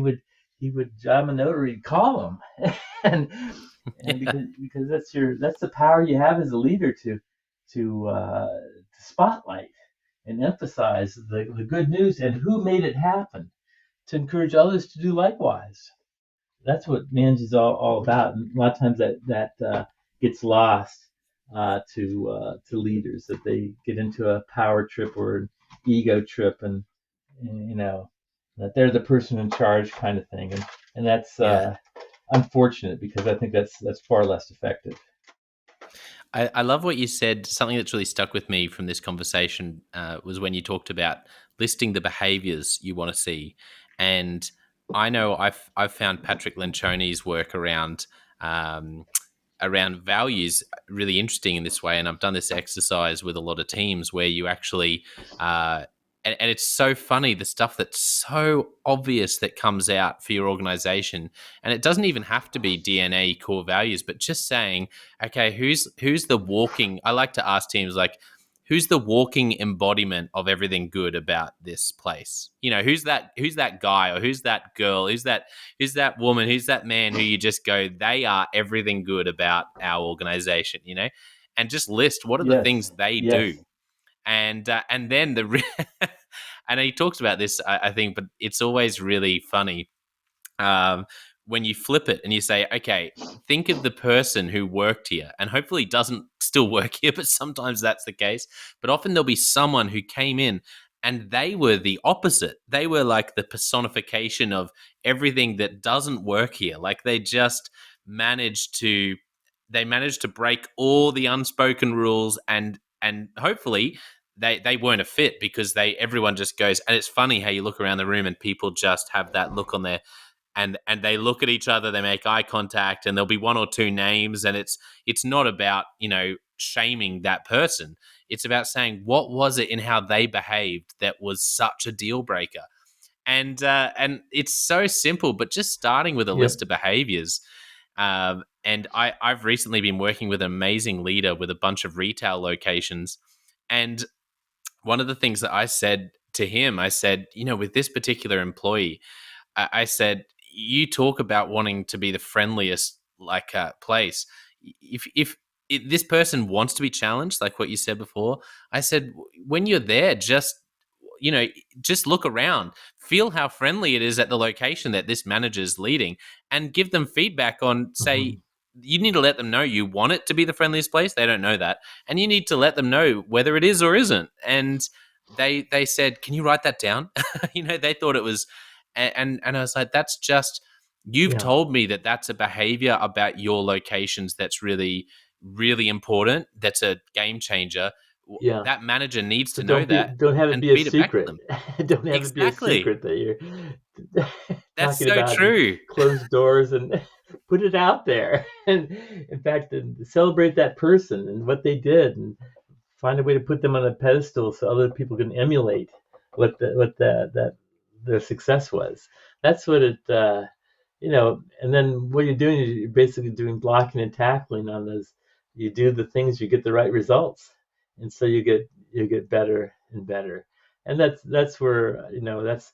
would job a notary, call him, and and Yeah. because that's the power you have as a leader to spotlight and emphasize the good news and who made it happen, to encourage others to do likewise. That's what management is all about. And a lot of times that gets lost to leaders, that they get into a power trip or an ego trip, and you know that they're the person in charge kind of thing, and that's Yeah. unfortunate, because I think that's far less effective. I love what you said. Something that's really stuck with me from this conversation was when you talked about listing the behaviors you want to see. And I know I've found Patrick Lencioni's work um, around values really interesting in this way. And I've done this exercise with a lot of teams where you actually, and it's so funny, the stuff that's so obvious that comes out for your organization. And it doesn't even have to be DNA core values, but just saying, okay, who's the walking, I like to ask teams like, who's the walking embodiment of everything good about this place? You know, who's that guy or who's that girl, who's that woman, who's that man who you just go, they are everything good about our organization, you know, and just list what are the things Yes, they yes, do. And then and he talks about this, I think, but it's always really funny, um, when you flip it and you say, okay, think of the person who worked here and hopefully doesn't still work here, but sometimes that's the case. But often there'll be someone who came in and they were the opposite. They were like the personification of everything that doesn't work here. Like managed to managed to break all the unspoken rules, and hopefully they weren't a fit because everyone just goes. And it's funny how you look around the room and people just have that look on their, and they look at each other, they make eye contact, and there'll be one or two names, and it's not about, shaming that person. It's about saying, what was it in how they behaved that was such a deal breaker? And it's so simple, but just starting with a Yep. list of behaviors. And I've recently been working with an amazing leader with a bunch of retail locations, and one of the things that I said to him, I said, with this particular employee, I said, you talk about wanting to be the friendliest place. If this person wants to be challenged, like what you said before, I said, when you're there, just look around, feel how friendly it is at the location that this manager's leading, and give them feedback on, say, Mhm. you need to let them know you want it to be the friendliest place. They don't know that. And you need to let them know whether it is or isn't. And they said, can you write that down? They thought it was, and I was like, that's just, you've Yeah. told me that that's a behavior about your locations that's really, really important. That's a game changer. Yeah. That manager needs So to know that don't have it and be a feed it back to secret. them. Don't have it be a Exactly. secret that you're That's talking so about in true. closed doors, and put it out there. And in fact, and celebrate that person and what they did, and find a way to put them on a pedestal so other people can emulate what their success was. That's what it and then what you're doing is you're basically doing blocking and tackling on those. You do the things, you get the right results, and so you get better and better. And that's where that's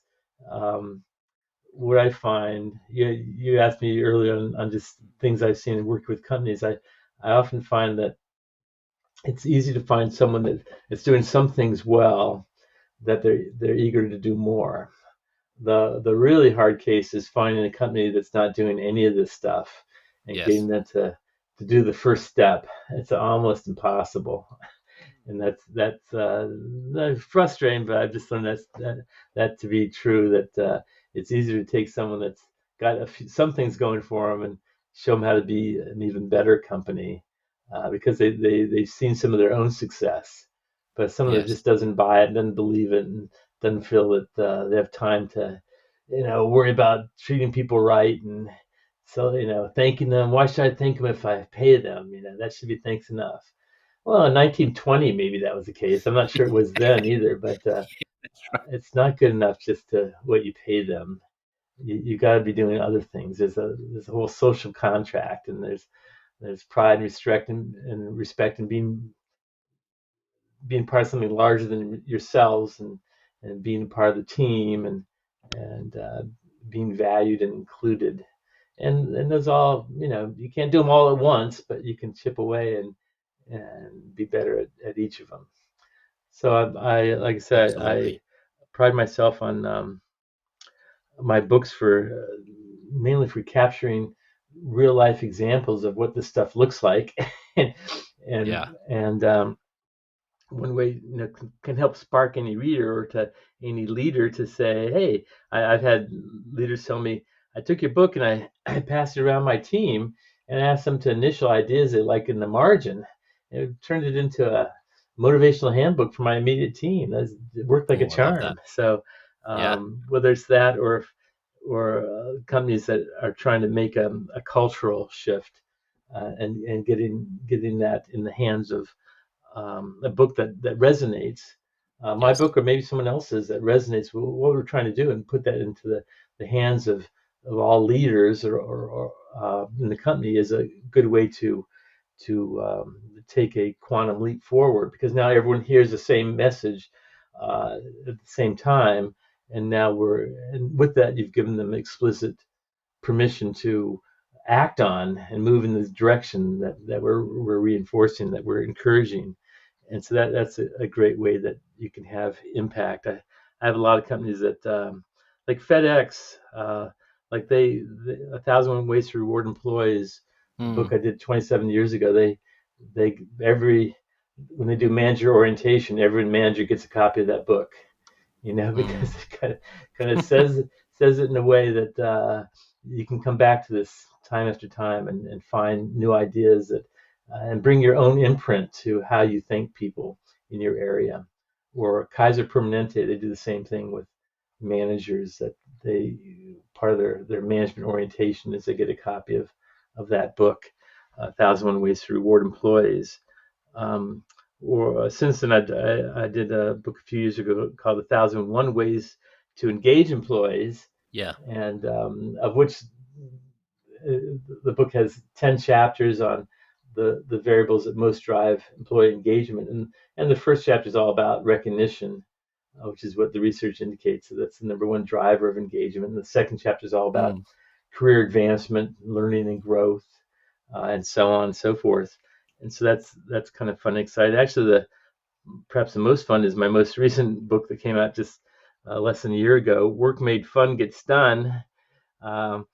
um, where I find you asked me earlier on just things I've seen and worked with companies. I often find that it's easy to find someone that's doing some things well, that they're eager to do more. The really hard case is finding a company that's not doing any of this stuff and Yes. getting them to do the first step. It's almost impossible, and that's frustrating. But I've just learned that to be true. That it's easier to take someone that's got some things going for them and show them how to be an even better company, because they've seen some of their own success, but someone that Yes. just doesn't buy it, doesn't believe it, and doesn't feel that they have time to worry about treating people right, and so thanking them. Why should I thank them if I pay them? That should be thanks enough. Well, in 1920, maybe that was the case. I'm not sure it was then either, but That's right. it's not good enough just to what you pay them. You got to be doing other things. There's a whole social contract, and there's pride and respect and being part of something larger than yourselves, and being part of the team, and being valued and included. And those all, you can't do them all at once, but you can chip away and be better at each of them. So I like I said, I Absolutely. pride myself on my books for mainly for capturing real life examples of what this stuff looks like, and Yeah. and one way can help spark any reader or to any leader to say, hey, I've had leaders tell me, I took your book and I passed it around my team and asked them to initial ideas they like in the margin. It turned it into a motivational handbook for my immediate team. It worked like a Oh, I love that. charm. So Yeah. whether it's that or companies that are trying to make a cultural shift, and getting that in the hands of a book that resonates, my Yes. book or maybe someone else's that resonates with what we're trying to do, and put that into the hands of all leaders or in the company, is a good way to take a quantum leap forward, because now everyone hears the same message at the same time, and and with that you've given them explicit permission to act on and move in the direction that we're reinforcing, that we're encouraging. And so that's a great way that you can have impact. I have a lot of companies that like FedEx, like A Thousand Ways to Reward Employees, a book Mm, I did 27 years ago. They every when they do manager orientation, every manager gets a copy of that book, because mm, it kind of says it in a way that you can come back to this time after time and find new ideas that and bring your own imprint to how you think people in your area. Or Kaiser Permanente, they do the same thing with managers, that they part of their management orientation is they get a copy of that book, A Thousand One Ways to Reward Employees. Um, or Since then, I did a book a few years ago called A Thousand and One Ways to Engage Employees, yeah. and of which the book has 10 chapters on the variables that most drive employee engagement. And the first chapter is all about recognition, which is what the research indicates. So that's the number one driver of engagement. And the second chapter is all about Mm, career advancement, learning and growth, and so on and so forth. And so that's kind of fun and exciting. Actually, perhaps the most fun is my most recent book that came out just less than a year ago. Work Made Fun Gets Done. Um,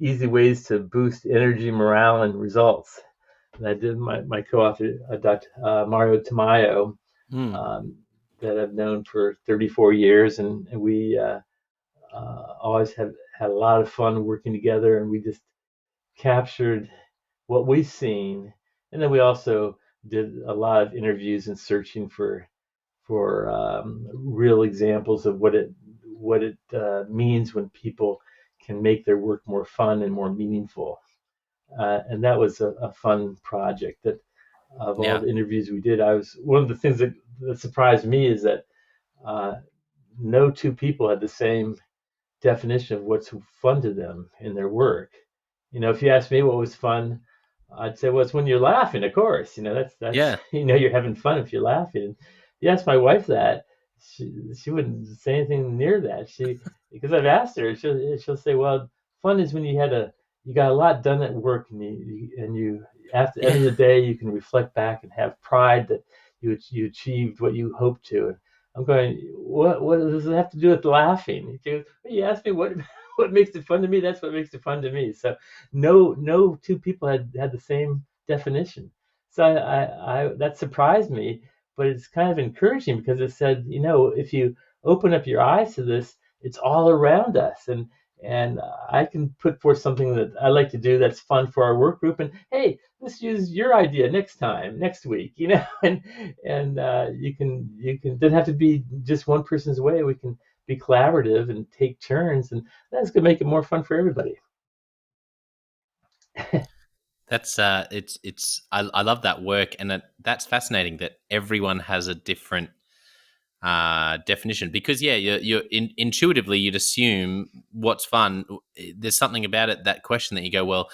Easy ways to boost energy, morale, and results. And I did my co-author, Dr. Mario Tamayo, mm, um, that I've known for 34 years, and we always have had a lot of fun working together, and we just captured what we've seen, and then we also did a lot of interviews and searching for real examples of what it means when people can make their work more fun and more meaningful. And that was a fun project. That of all yeah. the interviews we did, I was one of the things that surprised me is that uh, no two people had the same definition of what's fun to them in their work. If you ask me what was fun, I'd say, well, it's when you're laughing, of course. That's Yeah. you're having fun if you're laughing. And you ask my wife that, she wouldn't say anything near that. Because I've asked her, she'll say, well, fun is when you got a lot done at work, and you at the end Yeah. of the day you can reflect back and have pride that you achieved what you hoped to. I'm going, what does it have to do with laughing? She goes, well, you asked me what what makes it fun to me. That's what makes it fun to me. So no two people had the same definition. So I that surprised me, but it's kind of encouraging because it said, if you open up your eyes to this, it's all around us, and I can put forth something that I like to do that's fun for our work group. And hey, let's use your idea next week, and you can doesn't have to be just one person's way. We can be collaborative and take turns, and that's gonna make it more fun for everybody. I love that work, and that's fascinating that everyone has a different definition, because yeah, intuitively you'd assume what's fun. There's something about it, that question, that you go, well,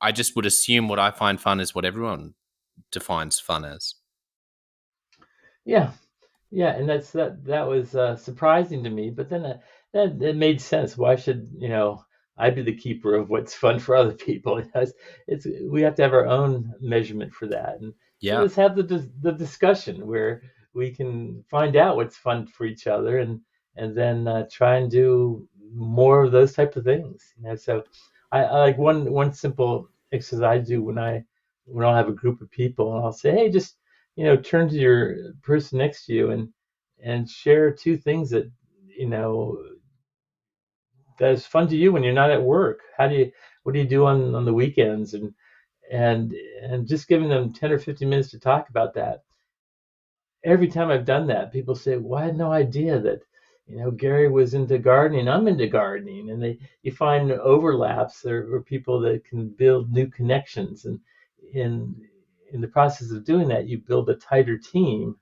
I just would assume what I find fun is what everyone defines fun as. Yeah, yeah, and that was surprising to me, but then that it made sense. Why should I be the keeper of what's fun for other people? It's we have to have our own measurement for that, and so Yeah. let's have the discussion where we can find out what's fun for each other, and then try and do more of those type of things. So I like one simple exercise I do when I'll have a group of people, and I'll say, hey, just turn to your person next to you and share two things you know that is fun to you when you're not at work. What do you do on the weekends? And and just giving them 10 or 15 minutes to talk about that. Every time I've done that, people say, well, I had no idea that Gary was into gardening, I'm into gardening. And you find overlaps, or people that can build new connections. And in in the process of doing that, you build a tighter team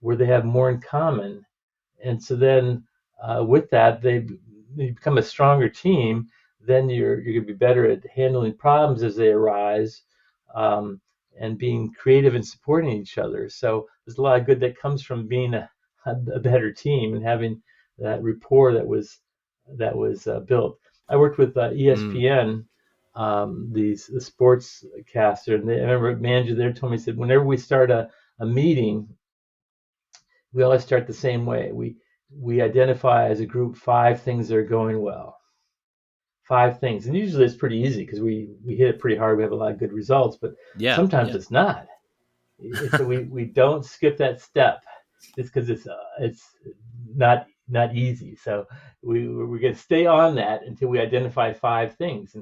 where they have more in common. And so then with that, you become a stronger team. Then you're going to be better at handling problems as they arise, um, and being creative and supporting each other. So there's a lot of good that comes from being a better team and having that rapport that was built. I worked with Mm. ESPN, the sports caster, and I remember a manager there told me, he said, whenever we start a meeting, we always start the same way. We identify as a group 5 things that are going well. 5 things, and usually it's pretty easy because we hit it pretty hard. We have a lot of good results, but Yeah. sometimes Yeah. it's not. So we don't skip that step just because it's not easy. So we're going to stay on that until we identify 5 things,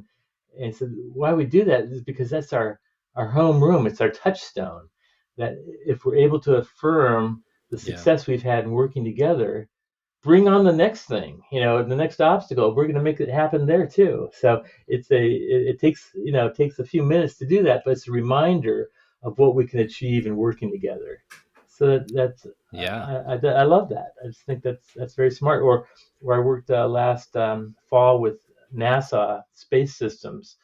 and so why we do that is because that's our home room. It's our touchstone. That if we're able to affirm the Yeah. success we've had in working together, bring on the next thing, the next obstacle. We're going to make it happen there too. So it takes it takes a few minutes to do that, but it's a reminder of what we can achieve in working together. So that's Yeah. I love that. I just think that's very smart. Or where I worked last fall with NASA Space Systems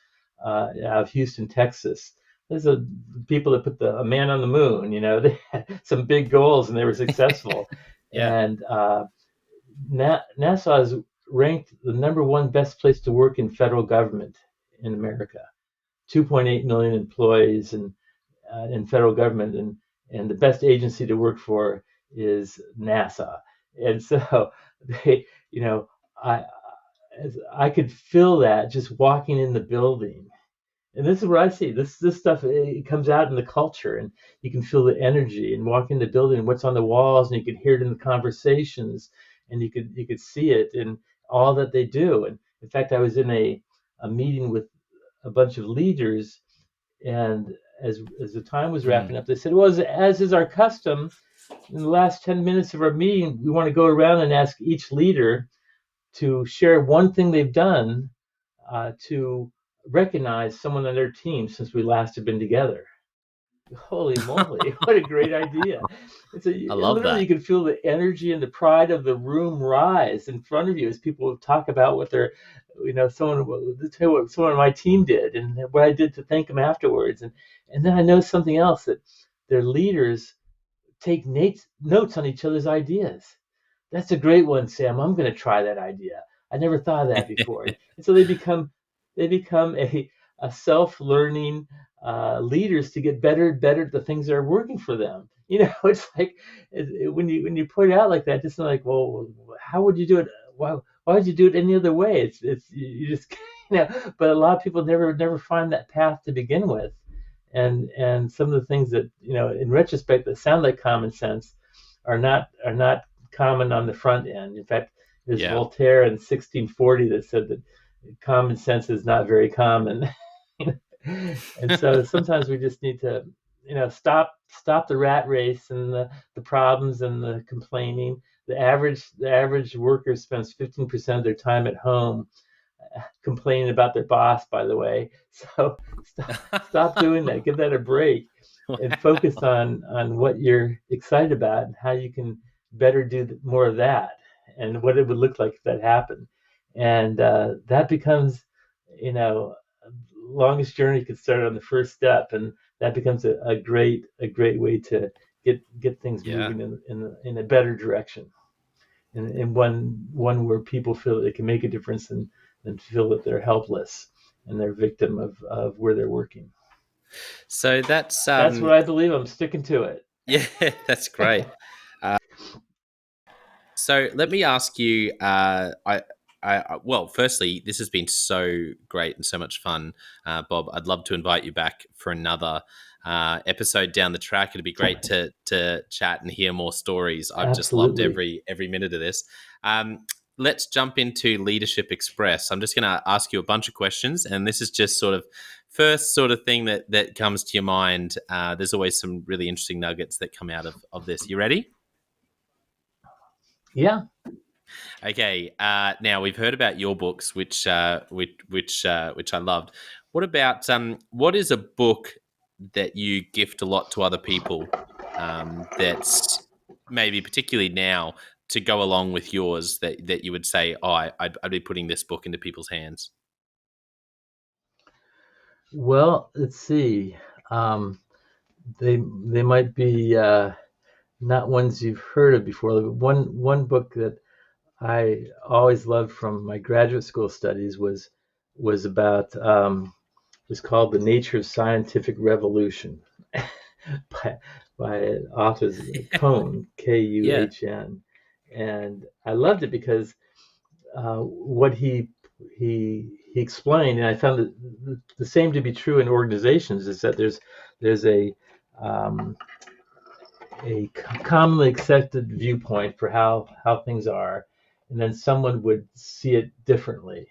out of Houston, Texas. There's people that put a man on the moon. They had some big goals and they were successful. Yeah. And NASA is ranked the number one best place to work in federal government in America. 2.8 million employees in federal government, and the best agency to work for is NASA. And so they, I I could feel that just walking in the building. And this is what I see. This stuff, it comes out in the culture, and you can feel the energy. And walk in the building, and what's on the walls, and you can hear it in the conversations, and you could see it in all that they do. And in fact, I was in a meeting with a bunch of leaders, and as the time was Mm. wrapping up, they said, "Well, as is our custom, in the last 10 minutes of our meeting, we want to go around and ask each leader to share one thing they've done to recognize someone on their team since we last have been together." Holy moly, what a great idea. I love Literally, you that. can feel the energy and the pride of the room rise in front of you as people talk about what someone, let's tell you what someone on my team did and what I did to thank them afterwards. And then I know something else, that their leaders take notes on each other's ideas. That's a great one, Sam. I'm going to try that idea. I never thought of that before. And so they become a self-learning leaders to get better and better at the things that are working for them. It's like when you put it out like that, just like, well, how would you do it? Why would you do it any other way? It's you just But a lot of people never find that path to begin with, and some of the things that in retrospect that sound like common sense are not common on the front end. In fact, there's Yeah. Voltaire in 1640 that said that common sense is not very common. And so sometimes we just need to stop the rat race and the problems and the complaining. The average worker spends 15% of their time at home complaining about their boss, by the way. So stop doing that. Give that a break and focus on what you're excited about and how you can better do more of that, and what it would look like if that happened. And that becomes, you know, longest journey could start on the first step, and that becomes a great way to get things Yeah. moving in a better direction, and one where people feel that they can make a difference, and feel that they're helpless and they're victim of where they're working. So that's That's what I believe. I'm sticking to it. yeah, that's great. So let me ask you. Well, firstly, this has been so great and so much fun, Bob. I'd love to invite you back for another episode down the track. It'd be great to chat and hear more stories. I've just loved Absolutely. every minute of this. Let's jump into Leadership Express. I'm just going to ask you a bunch of questions, and this is just sort of first sort of thing that comes to your mind. There's always some really interesting nuggets that come out of this. You ready? Yeah. Okay. Now we've heard about your books, which I loved. What about what is a book that you gift a lot to other people? That's maybe particularly now to go along with yours that you would say, oh, I'd be putting this book into people's hands. Well, let's see. Um, they might be not ones you've heard of before. One book that I always loved from my graduate school studies was about was called The Nature of Scientific Revolution by authors Kuhn, Yeah. Kuhn, and I loved it because what he he explained, and I found that the same to be true in organizations, is that there's um, a commonly accepted viewpoint for how things are, and then someone would see it differently,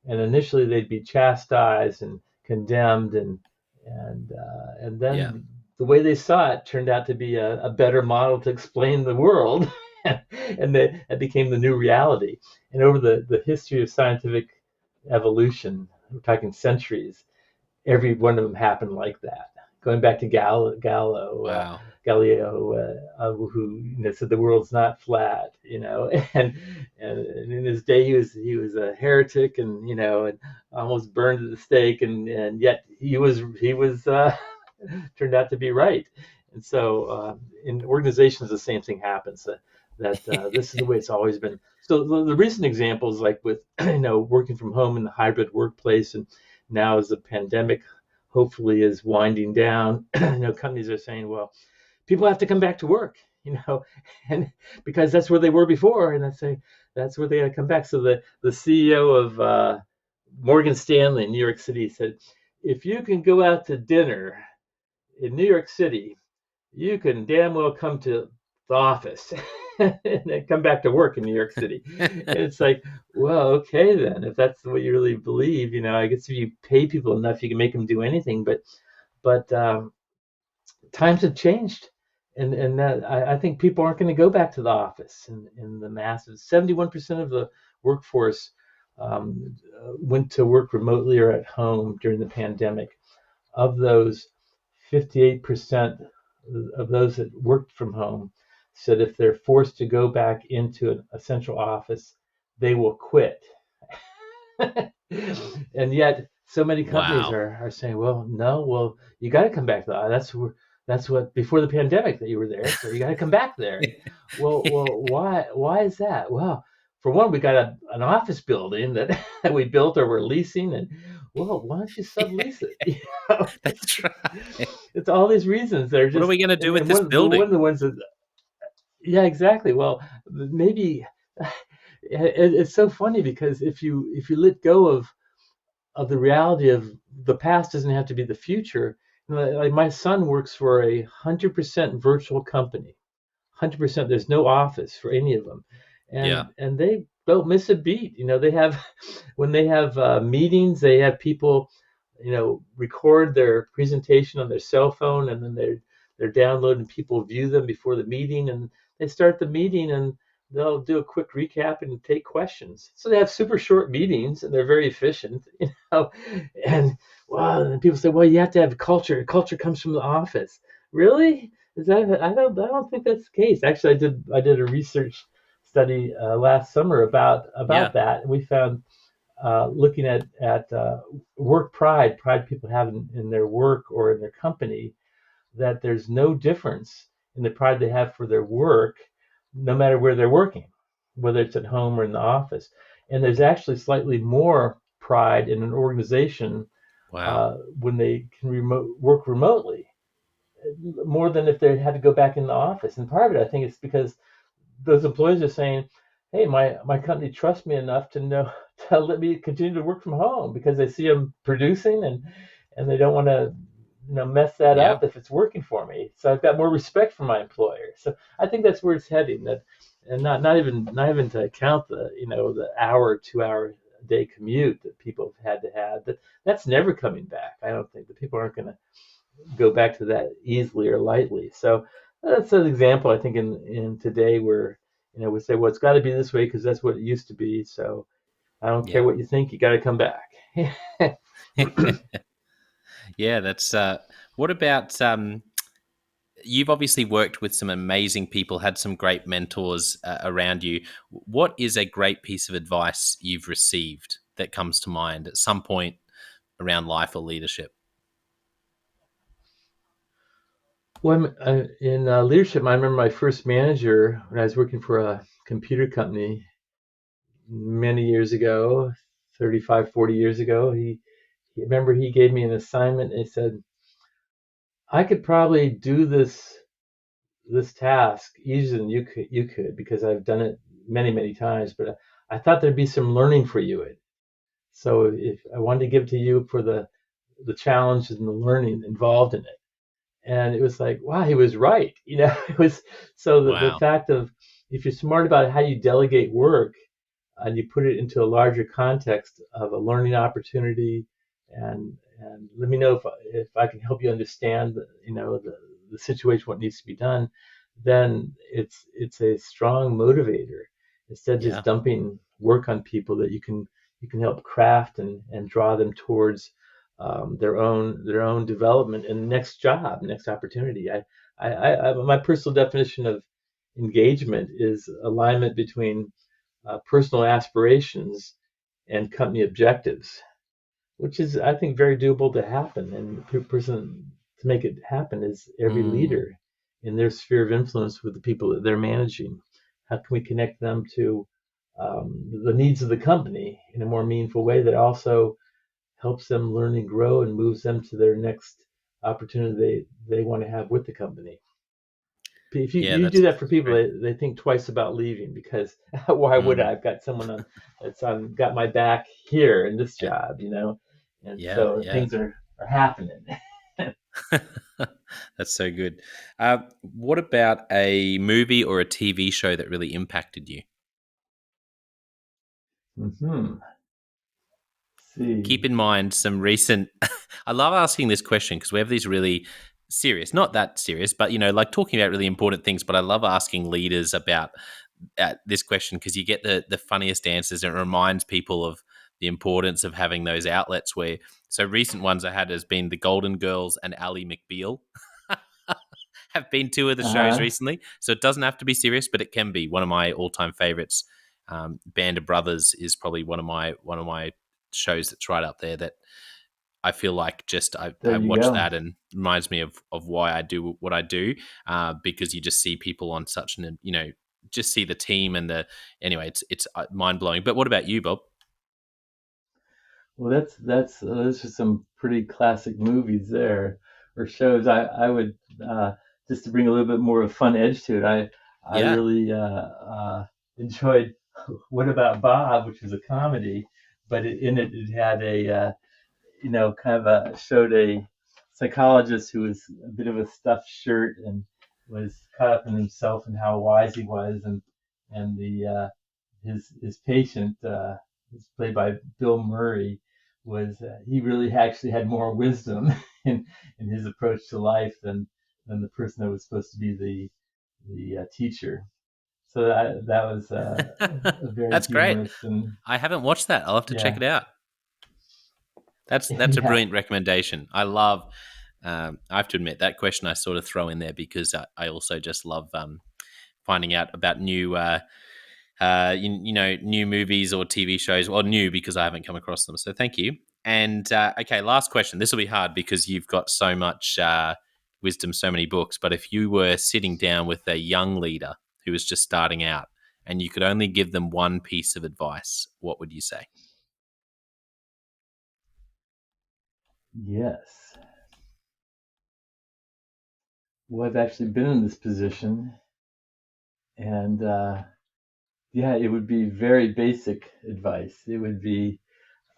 and initially they'd be chastised and condemned, and Yeah. then the way they saw it turned out to be a better model to explain the world, and that became the new reality. And over the history of scientific evolution, we're talking centuries, every one of them happened like that. Going back to Wow. Galileo, who said the world's not flat, and in his day he was a heretic, and almost burned at the stake, and yet he was turned out to be right. And so in organizations, the same thing happens. That this is the way it's always been. So the recent examples, like with working from home in the hybrid workplace, and now as the pandemic hopefully is winding down, companies are saying, well, people have to come back to work, and because that's where they were before, and that's where they got to come back. So the CEO of Morgan Stanley in New York City said, if you can go out to dinner in New York City, you can damn well come to the office and then come back to work in New York City. And it's like, well, okay then, if that's what you really believe, I guess if you pay people enough, you can make them do anything. But times have changed, and that I think people aren't going to go back to the office in the masses. 71% of the workforce went to work remotely or at home during the pandemic. Of those, 58% of those that worked from home said if they're forced to go back into a central office, they will quit. And yet, so many companies Wow. are saying, well, no, well, you got to come back to that's what before the pandemic that you were there, so you got to come back there. Well, why is that? Well, for one, we got an office building that that we built or we're leasing, and well, why don't you sublease it? That's right. It's all these reasons. They're What are just we going to do with and this one of building? the ones that, yeah, exactly. Well, maybe it's so funny because if you let go of the reality of the past doesn't have to be the future. Like my son works for 100% virtual company, 100%. There's no office for any of them, Yeah. and they don't miss a beat. They have when they have meetings, they have people, record their presentation on their cell phone, and then they're downloading. People view them before the meeting, and they start the meeting, and they'll do a quick recap and take questions. So they have super short meetings, and they're very efficient, And well, and people say, well, you have to have culture. Culture comes from the office. Really? Is that? I don't think that's the case. Actually, I did a research study last summer about Yeah. that. We found looking at work pride people have in their work or in their company, that there's no difference in the pride they have for their work, no matter where they're working, whether it's at home or in the office. And there's actually slightly more pride in an organization Wow. when they can work remotely, more than if they had to go back in the office. And part of it, I think, is because those employees are saying, "Hey, my company trusts me enough to know to let me continue to work from home because they see I'm producing, and they don't want to mess that Yeah. up if it's working for me. So I've got more respect for my employer." So I think that's where it's heading. That and not even to account the hour 2 hour a day commute that people have had to have. That's never coming back. I don't think the people aren't going to go back to that easily or lightly. So that's an example, I think, in today where we say, well, it's got to be this way because that's what it used to be. So I don't care Yeah. what you think, you got to come back. Yeah, that's what about you've obviously worked with some amazing people, had some great mentors around you. What is a great piece of advice you've received that comes to mind at some point around life or leadership? Well, in leadership, I remember my first manager when I was working for a computer company many years ago, 35, 40 years ago. Remember he gave me an assignment and he said, I could probably do this task easier than you could because I've done it many, many times, but I thought there'd be some learning for you So if I wanted to give it to you for the challenge and the learning involved in it. And it was like, wow, he was right. It was so the Wow. fact of if you're smart about how you delegate work and you put it into a larger context of a learning opportunity, and let me know if I can help you understand the situation, what needs to be done, then it's a strong motivator instead of just Yeah. dumping work on people that you can help craft and draw them towards their own development and next job, next opportunity. My personal definition of engagement is alignment between personal aspirations and company objectives, which is, I think, very doable to happen. And the person to make it happen is every Mm, leader in their sphere of influence with the people that they're managing. How can we connect them to the needs of the company in a more meaningful way that also helps them learn and grow and moves them to their next opportunity they want to have with the company? If yeah, you do that for that's people, great. they think twice about leaving because why would Mm, I? I've got someone that's got my back here in this yeah, job, and yeah, so yeah. things are happening. That's so good. What about a movie or a TV show that really impacted you? Hmm. Keep See. in mind some recent. I love asking this question because we have these really serious, not that serious, but like talking about really important things. But I love asking leaders about this question because you get the funniest answers, and it reminds people of the importance of having those outlets. Where so recent ones I had has been the Golden Girls and Ally McBeal. Have been two of the shows Uh-huh. recently, so it doesn't have to be serious, but it can be one of my all-time favorites. Band of Brothers is probably one of my shows that's right up there. That I feel like just There I you watch go. that and reminds me of why I do what I do, because you just see people on such an just see the team and the anyway it's mind blowing. But what about you, Bob? Well, that's those are some pretty classic movies there, or shows. I would just to bring a little bit more of a fun edge to it. I Yeah. really enjoyed What About Bob, which is a comedy, but in it it had a kind of showed a psychologist who was a bit of a stuffed shirt and was caught up in himself and how wise he was, and the his patient, who's played by Bill Murray, was he really actually had more wisdom in his approach to life than the person that was supposed to be the teacher. So that was a very That's great. humorous and I haven't watched that. I'll have to check yeah. it out. That's a Yeah. brilliant recommendation. I love. I have to admit that question I sort of throw in there because I also just love finding out about new new movies or TV shows. Well, new because I haven't come across them. So thank you. And okay, last question. This will be hard because you've got so much wisdom, so many books. But if you were sitting down with a young leader who was just starting out, and you could only give them one piece of advice, what would you say? Yes. Well, I've actually been in this position, and yeah, it would be very basic advice. It would be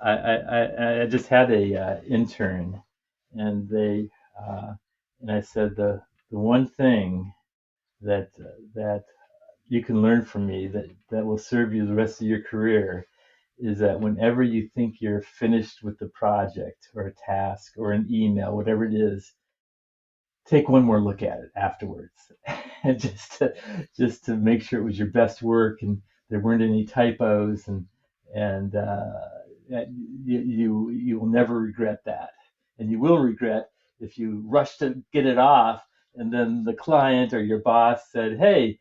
I just had a intern, and they and I said the one thing that you can learn from me that will serve you the rest of your career is that whenever you think you're finished with the project or a task or an email, whatever it is, take one more look at it afterwards, and just to make sure it was your best work and there weren't any typos, and you will never regret that, and you will regret if you rush to get it off and then the client or your boss said, hey,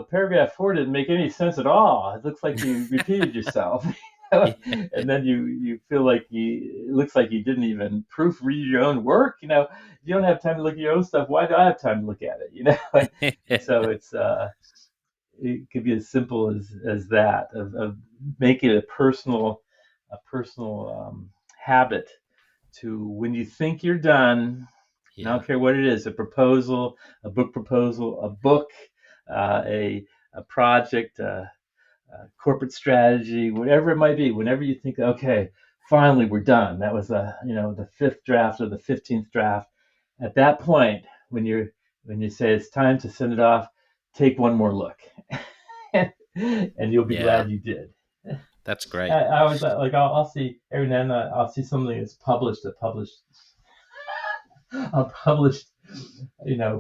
paragraph 4 didn't make any sense at all, it looks like you repeated yourself. Yeah. And then you feel like it looks like you didn't even proofread your own work. You don't have time to look at your own stuff. Why do I have time to look at it? And so it could be as simple as that of making it a personal habit to, when you think you're done, and I Yeah. don't care what it is, a proposal, a book proposal, a book, a project, corporate strategy, whatever it might be. Whenever you think, okay, finally we're done. That was the fifth draft or the 15th draft. At that point, when you say it's time to send it off, take one more look, and you'll be Yeah, glad you did. that's great. I always like I'll see every now and then I'll see something that's a published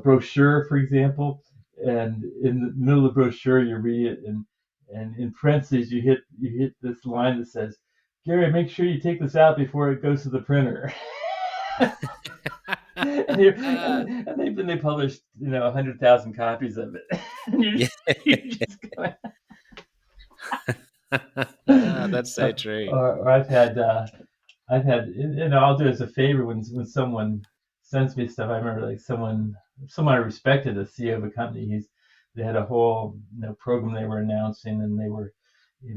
brochure, for example, and in the middle of the brochure you read it, and in parentheses you hit this line that says, Gary, make sure you take this out before it goes to the printer. And they published 100,000 copies of it. And Yeah. you're just going. That's so So, true. or I've had, I'll do it as a favor when someone sends me stuff. I remember like someone I respected, the CEO of a company. They had a whole program they were announcing, and they were, he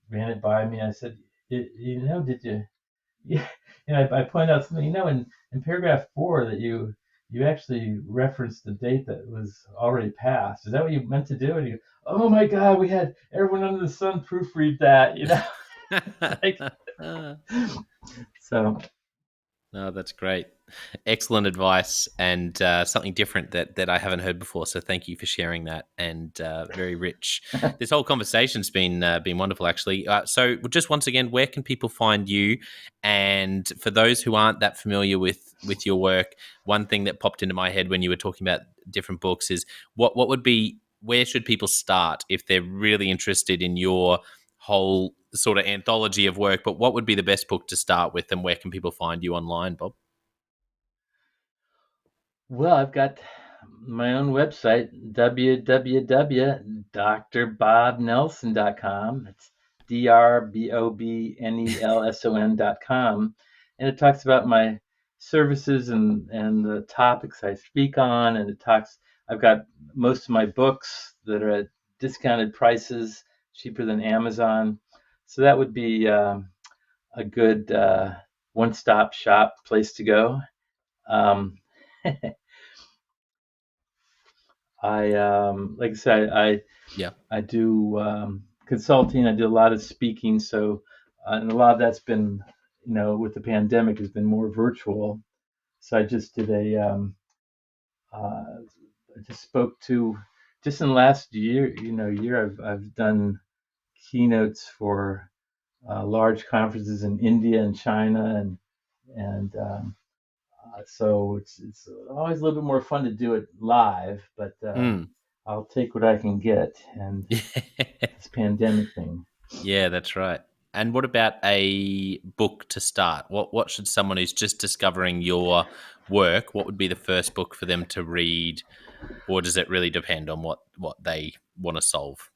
ran it by me. I said, did you? Yeah, and I pointed out something, in paragraph 4 that you actually referenced the date that was already passed. Is that what you meant to do? And you go, oh my God, we had everyone under the sun proofread that, like so. No, that's great. Excellent advice, and something different that I haven't heard before. So thank you for sharing that, and very rich. This whole conversation's been wonderful, actually. So just once again, where can people find you? And for those who aren't that familiar with your work, one thing that popped into my head when you were talking about different books is what would be, where should people start if they're really interested in your whole sort of anthology of work, but what would be the best book to start with, and where can people find you online, Bob? Well, I've got my own website, www.drbobnelson.com. It's drbobnelson.com, and it talks about my services and the topics I speak on, and I've got most of my books that are at discounted prices, cheaper than Amazon. So that would be a good one-stop shop place to go. Um, like I said, Yeah. I do consulting. I do a lot of speaking. So, and a lot of that's been, with the pandemic, has been more virtual. So I just did I just spoke to, just in the last year, I've done keynotes for large conferences in India and China, and so it's always a little bit more fun to do it live, but Mm. I'll take what I can get, and this pandemic thing. Yeah, that's right. And what about a book to start? What should someone who's just discovering your work, what would be the first book for them to read, or does it really depend on what they want to solve?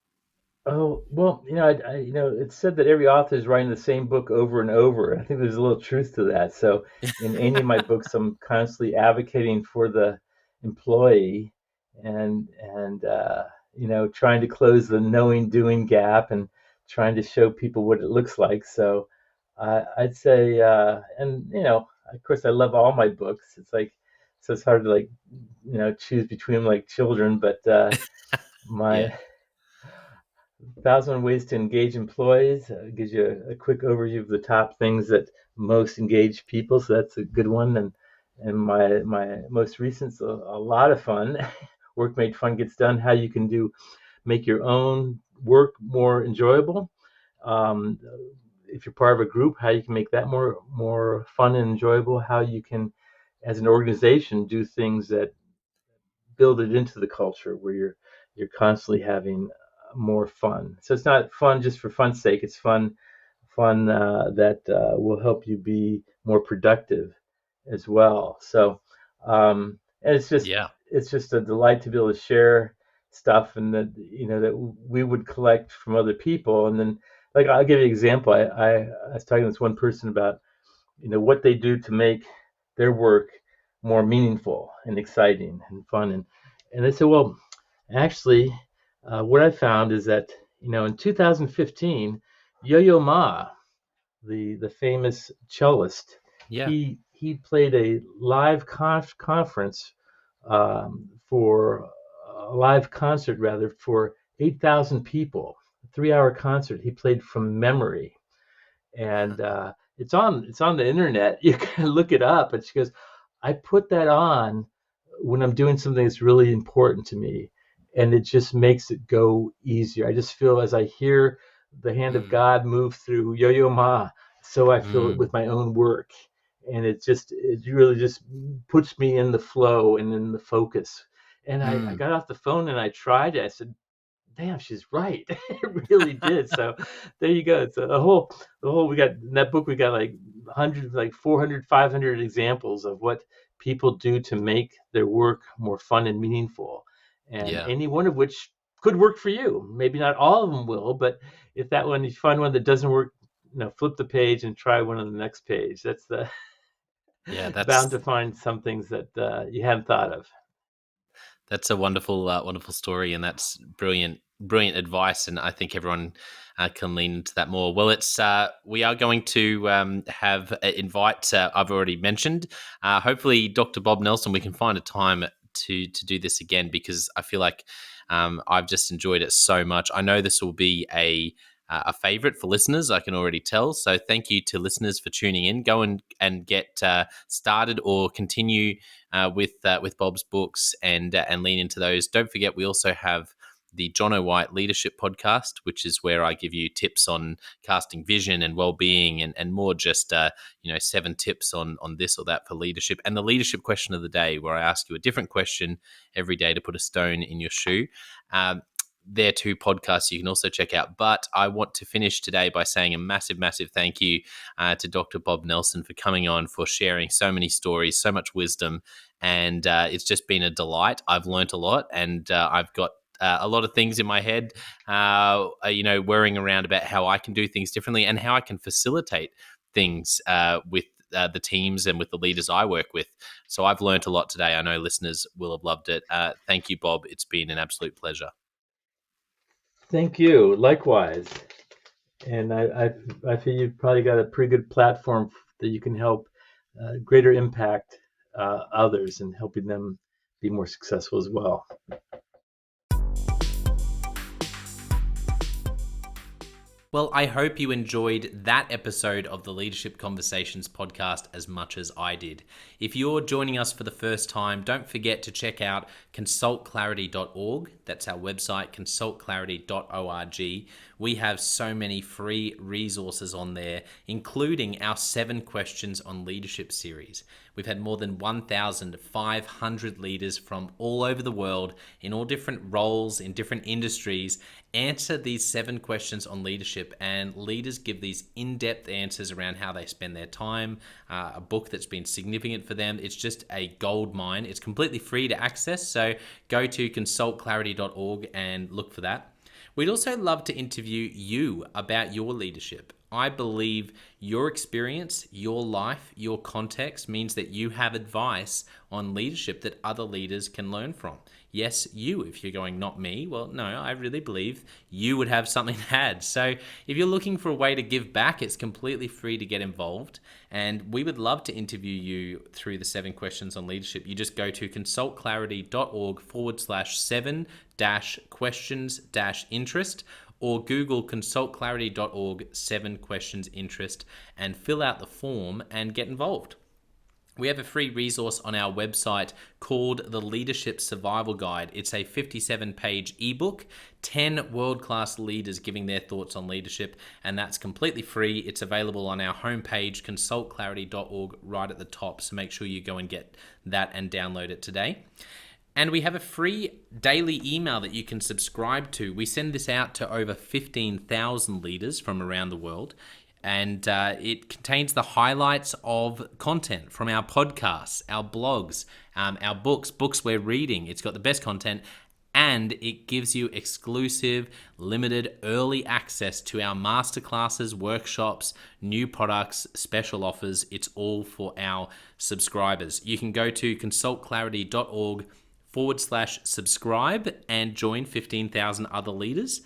Oh, well, it's said that every author is writing the same book over and over. I think there's a little truth to that. So in any of my books, I'm constantly advocating for the employee, and trying to close the knowing doing gap, and trying to show people what it looks like. So I'd say, and of course, I love all my books. It's like, so it's hard to like, choose between them like children, but Yeah. my 1,000 Ways to Engage Employees gives you a quick overview of the top things that most engage people. So that's a good one. And my most recent's a lot of fun. Work Made Fun Gets Done. How you can make your own work more enjoyable. Um, if you're part of a group, how you can make that more fun and enjoyable. How you can, as an organization, do things that build it into the culture where you're constantly having more fun. So it's not fun just for fun's sake. It's fun that will help you be more productive as well. So and Yeah. it's just a delight to be able to share stuff, and that that we would collect from other people. And then, like, I'll give you an example. I was talking to this one person about what they do to make their work more meaningful and exciting and fun, and they said, well, actually, what I found is that in 2015, Yo-Yo Ma, the famous cellist, Yeah. he played a live conference for a live concert rather for 8,000 people 3-hour concert he played from memory. And it's on the internet. You can look it up. And she goes, I put that on when I'm doing something that's really important to me, and it just makes it go easier. I just feel as I hear the hand of Mm, God move through Yo-Yo Ma, so I feel it mm, with my own work, and it really just puts me in the flow and in the focus. And I mm. got off the phone and I tried it. I said, damn, she's right. It really did. So there you go. It's the whole, we got in that book, we got like hundreds, like 400, 500 examples of what people do to make their work more fun and meaningful. And Yeah. any one of which could work for you. Maybe not all of them will, but if that one, you find one that doesn't work, flip the page and try one on the next page. That's the Yeah, bound that's to find some things that you hadn't thought of. That's a wonderful story, and that's brilliant advice. And I think everyone can lean into that more. Well, it's we are going to have an invite. I've already mentioned. Hopefully, Dr. Bob Nelson. We can find a time to do this again, because I feel like I've just enjoyed it so much. I know this will be a favorite for listeners. I can already tell. So thank you to listeners for tuning in. Go and get started or continue with Bob's books and lean into those. Don't forget, we also have the John O. White Leadership Podcast, which is where I give you tips on casting vision and well-being, and more just 7 tips on this or that for leadership, and the leadership question of the day, where I ask you a different question every day to put a stone in your shoe. They're 2 podcasts you can also check out. But I want to finish today by saying a massive, massive thank you to Dr. Bob Nelson for coming on, for sharing so many stories, so much wisdom. And it's just been a delight. I've learnt a lot, and I've got a lot of things in my head, worrying around about how I can do things differently and how I can facilitate things with the teams and with the leaders I work with. So I've learnt a lot today. I know listeners will have loved it. Thank you, Bob. It's been an absolute pleasure. Thank you. Likewise. And I feel you've probably got a pretty good platform that you can help greater impact others and helping them be more successful as well. Well, I hope you enjoyed that episode of the Leadership Conversations podcast as much as I did. If you're joining us for the first time, don't forget to check out consultclarity.org. That's our website, consultclarity.org. We have so many free resources on there, including our 7 Questions on Leadership series. We've had more than 1,500 leaders from all over the world in all different roles, in different industries, answer these 7 questions on leadership, and leaders give these in-depth answers around how they spend their time, a book that's been significant for them. It's just a gold mine. It's completely free to access, so go to consultclarity.org and look for that. We'd also love to interview you about your leadership. I believe your experience, your life, your context means that you have advice on leadership that other leaders can learn from. Yes, you, if you're going, not me, well, no, I really believe you would have something to add. So if you're looking for a way to give back, it's completely free to get involved. And we would love to interview you through the 7 Questions on Leadership. You just go to consultclarity.org/7-questions-interest, or Google consultclarity.org 7 questions interest and fill out the form and get involved. We have a free resource on our website called the Leadership Survival Guide. It's a 57-page ebook, 10 world-class leaders giving their thoughts on leadership, and that's completely free. It's available on our homepage, consultclarity.org, right at the top, so make sure you go and get that and download it today. And we have a free daily email that you can subscribe to. We send this out to over 15,000 leaders from around the world. And it contains the highlights of content from our podcasts, our blogs, our books we're reading. It's got the best content, and it gives you exclusive, limited, early access to our masterclasses, workshops, new products, special offers. It's all for our subscribers. You can go to consultclarity.org/subscribe and join 15,000 other leaders.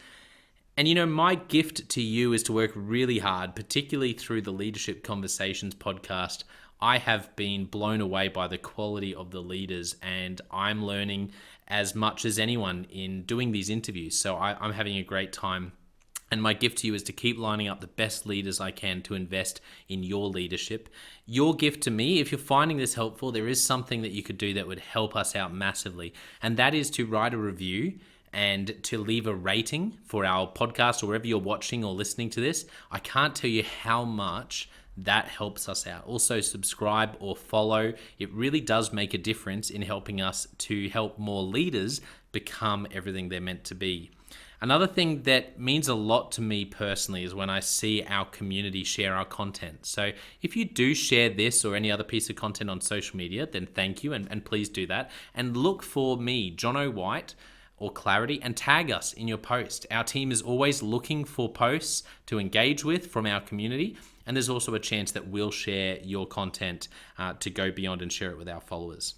And my gift to you is to work really hard, particularly through the Leadership Conversations podcast. I have been blown away by the quality of the leaders, and I'm learning as much as anyone in doing these interviews. So I'm having a great time And my gift to you is to keep lining up the best leaders I can to invest in your leadership. Your gift to me, if you're finding this helpful, there is something that you could do that would help us out massively. And that is to write a review and to leave a rating for our podcast or wherever you're watching or listening to this. I can't tell you how much that helps us out. Also, subscribe or follow. It really does make a difference in helping us to help more leaders become everything they're meant to be. Another thing that means a lot to me personally is when I see our community share our content. So if you do share this or any other piece of content on social media, then thank you and please do that. And look for me, Jono White, or Clarity, and tag us in your post. Our team is always looking for posts to engage with from our community, and there's also a chance that we'll share your content to go beyond and share it with our followers.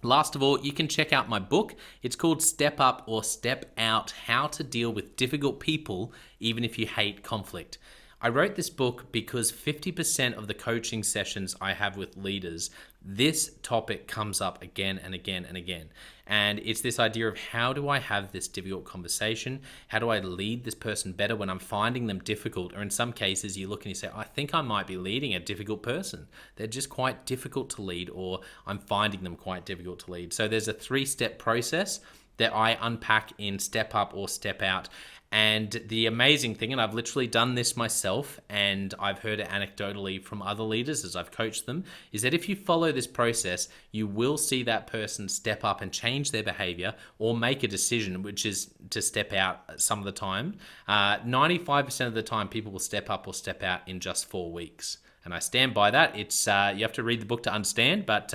Last of all, you can check out my book. It's called Step Up or Step Out: How to Deal with Difficult People Even If You Hate Conflict. I wrote this book because 50% of the coaching sessions I have with leaders, this topic comes up again and again and again. And it's this idea of, how do I have this difficult conversation? How do I lead this person better when I'm finding them difficult? Or in some cases, you look and you say, I think I might be leading a difficult person. They're just quite difficult to lead, or I'm finding them quite difficult to lead. So there's a 3-step process that I unpack in Step Up or Step Out. And the amazing thing, and I've literally done this myself, and I've heard it anecdotally from other leaders as I've coached them, is that if you follow this process, you will see that person step up and change their behavior or make a decision, which is to step out some of the time. 95% of the time, people will step up or step out in just 4 weeks. And I stand by that. It's you have to read the book to understand, but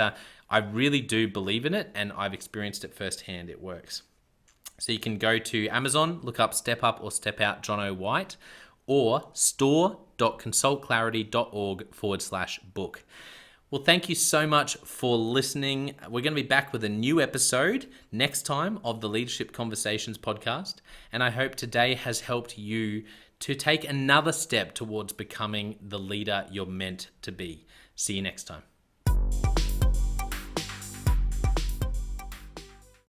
I really do believe in it, and I've experienced it firsthand. It works. So you can go to Amazon, look up Step Up or Step Out Jono White, or store.consultclarity.org/book. Well, thank you so much for listening. We're going to be back with a new episode next time of the Leadership Conversations podcast. And I hope today has helped you to take another step towards becoming the leader you're meant to be. See you next time.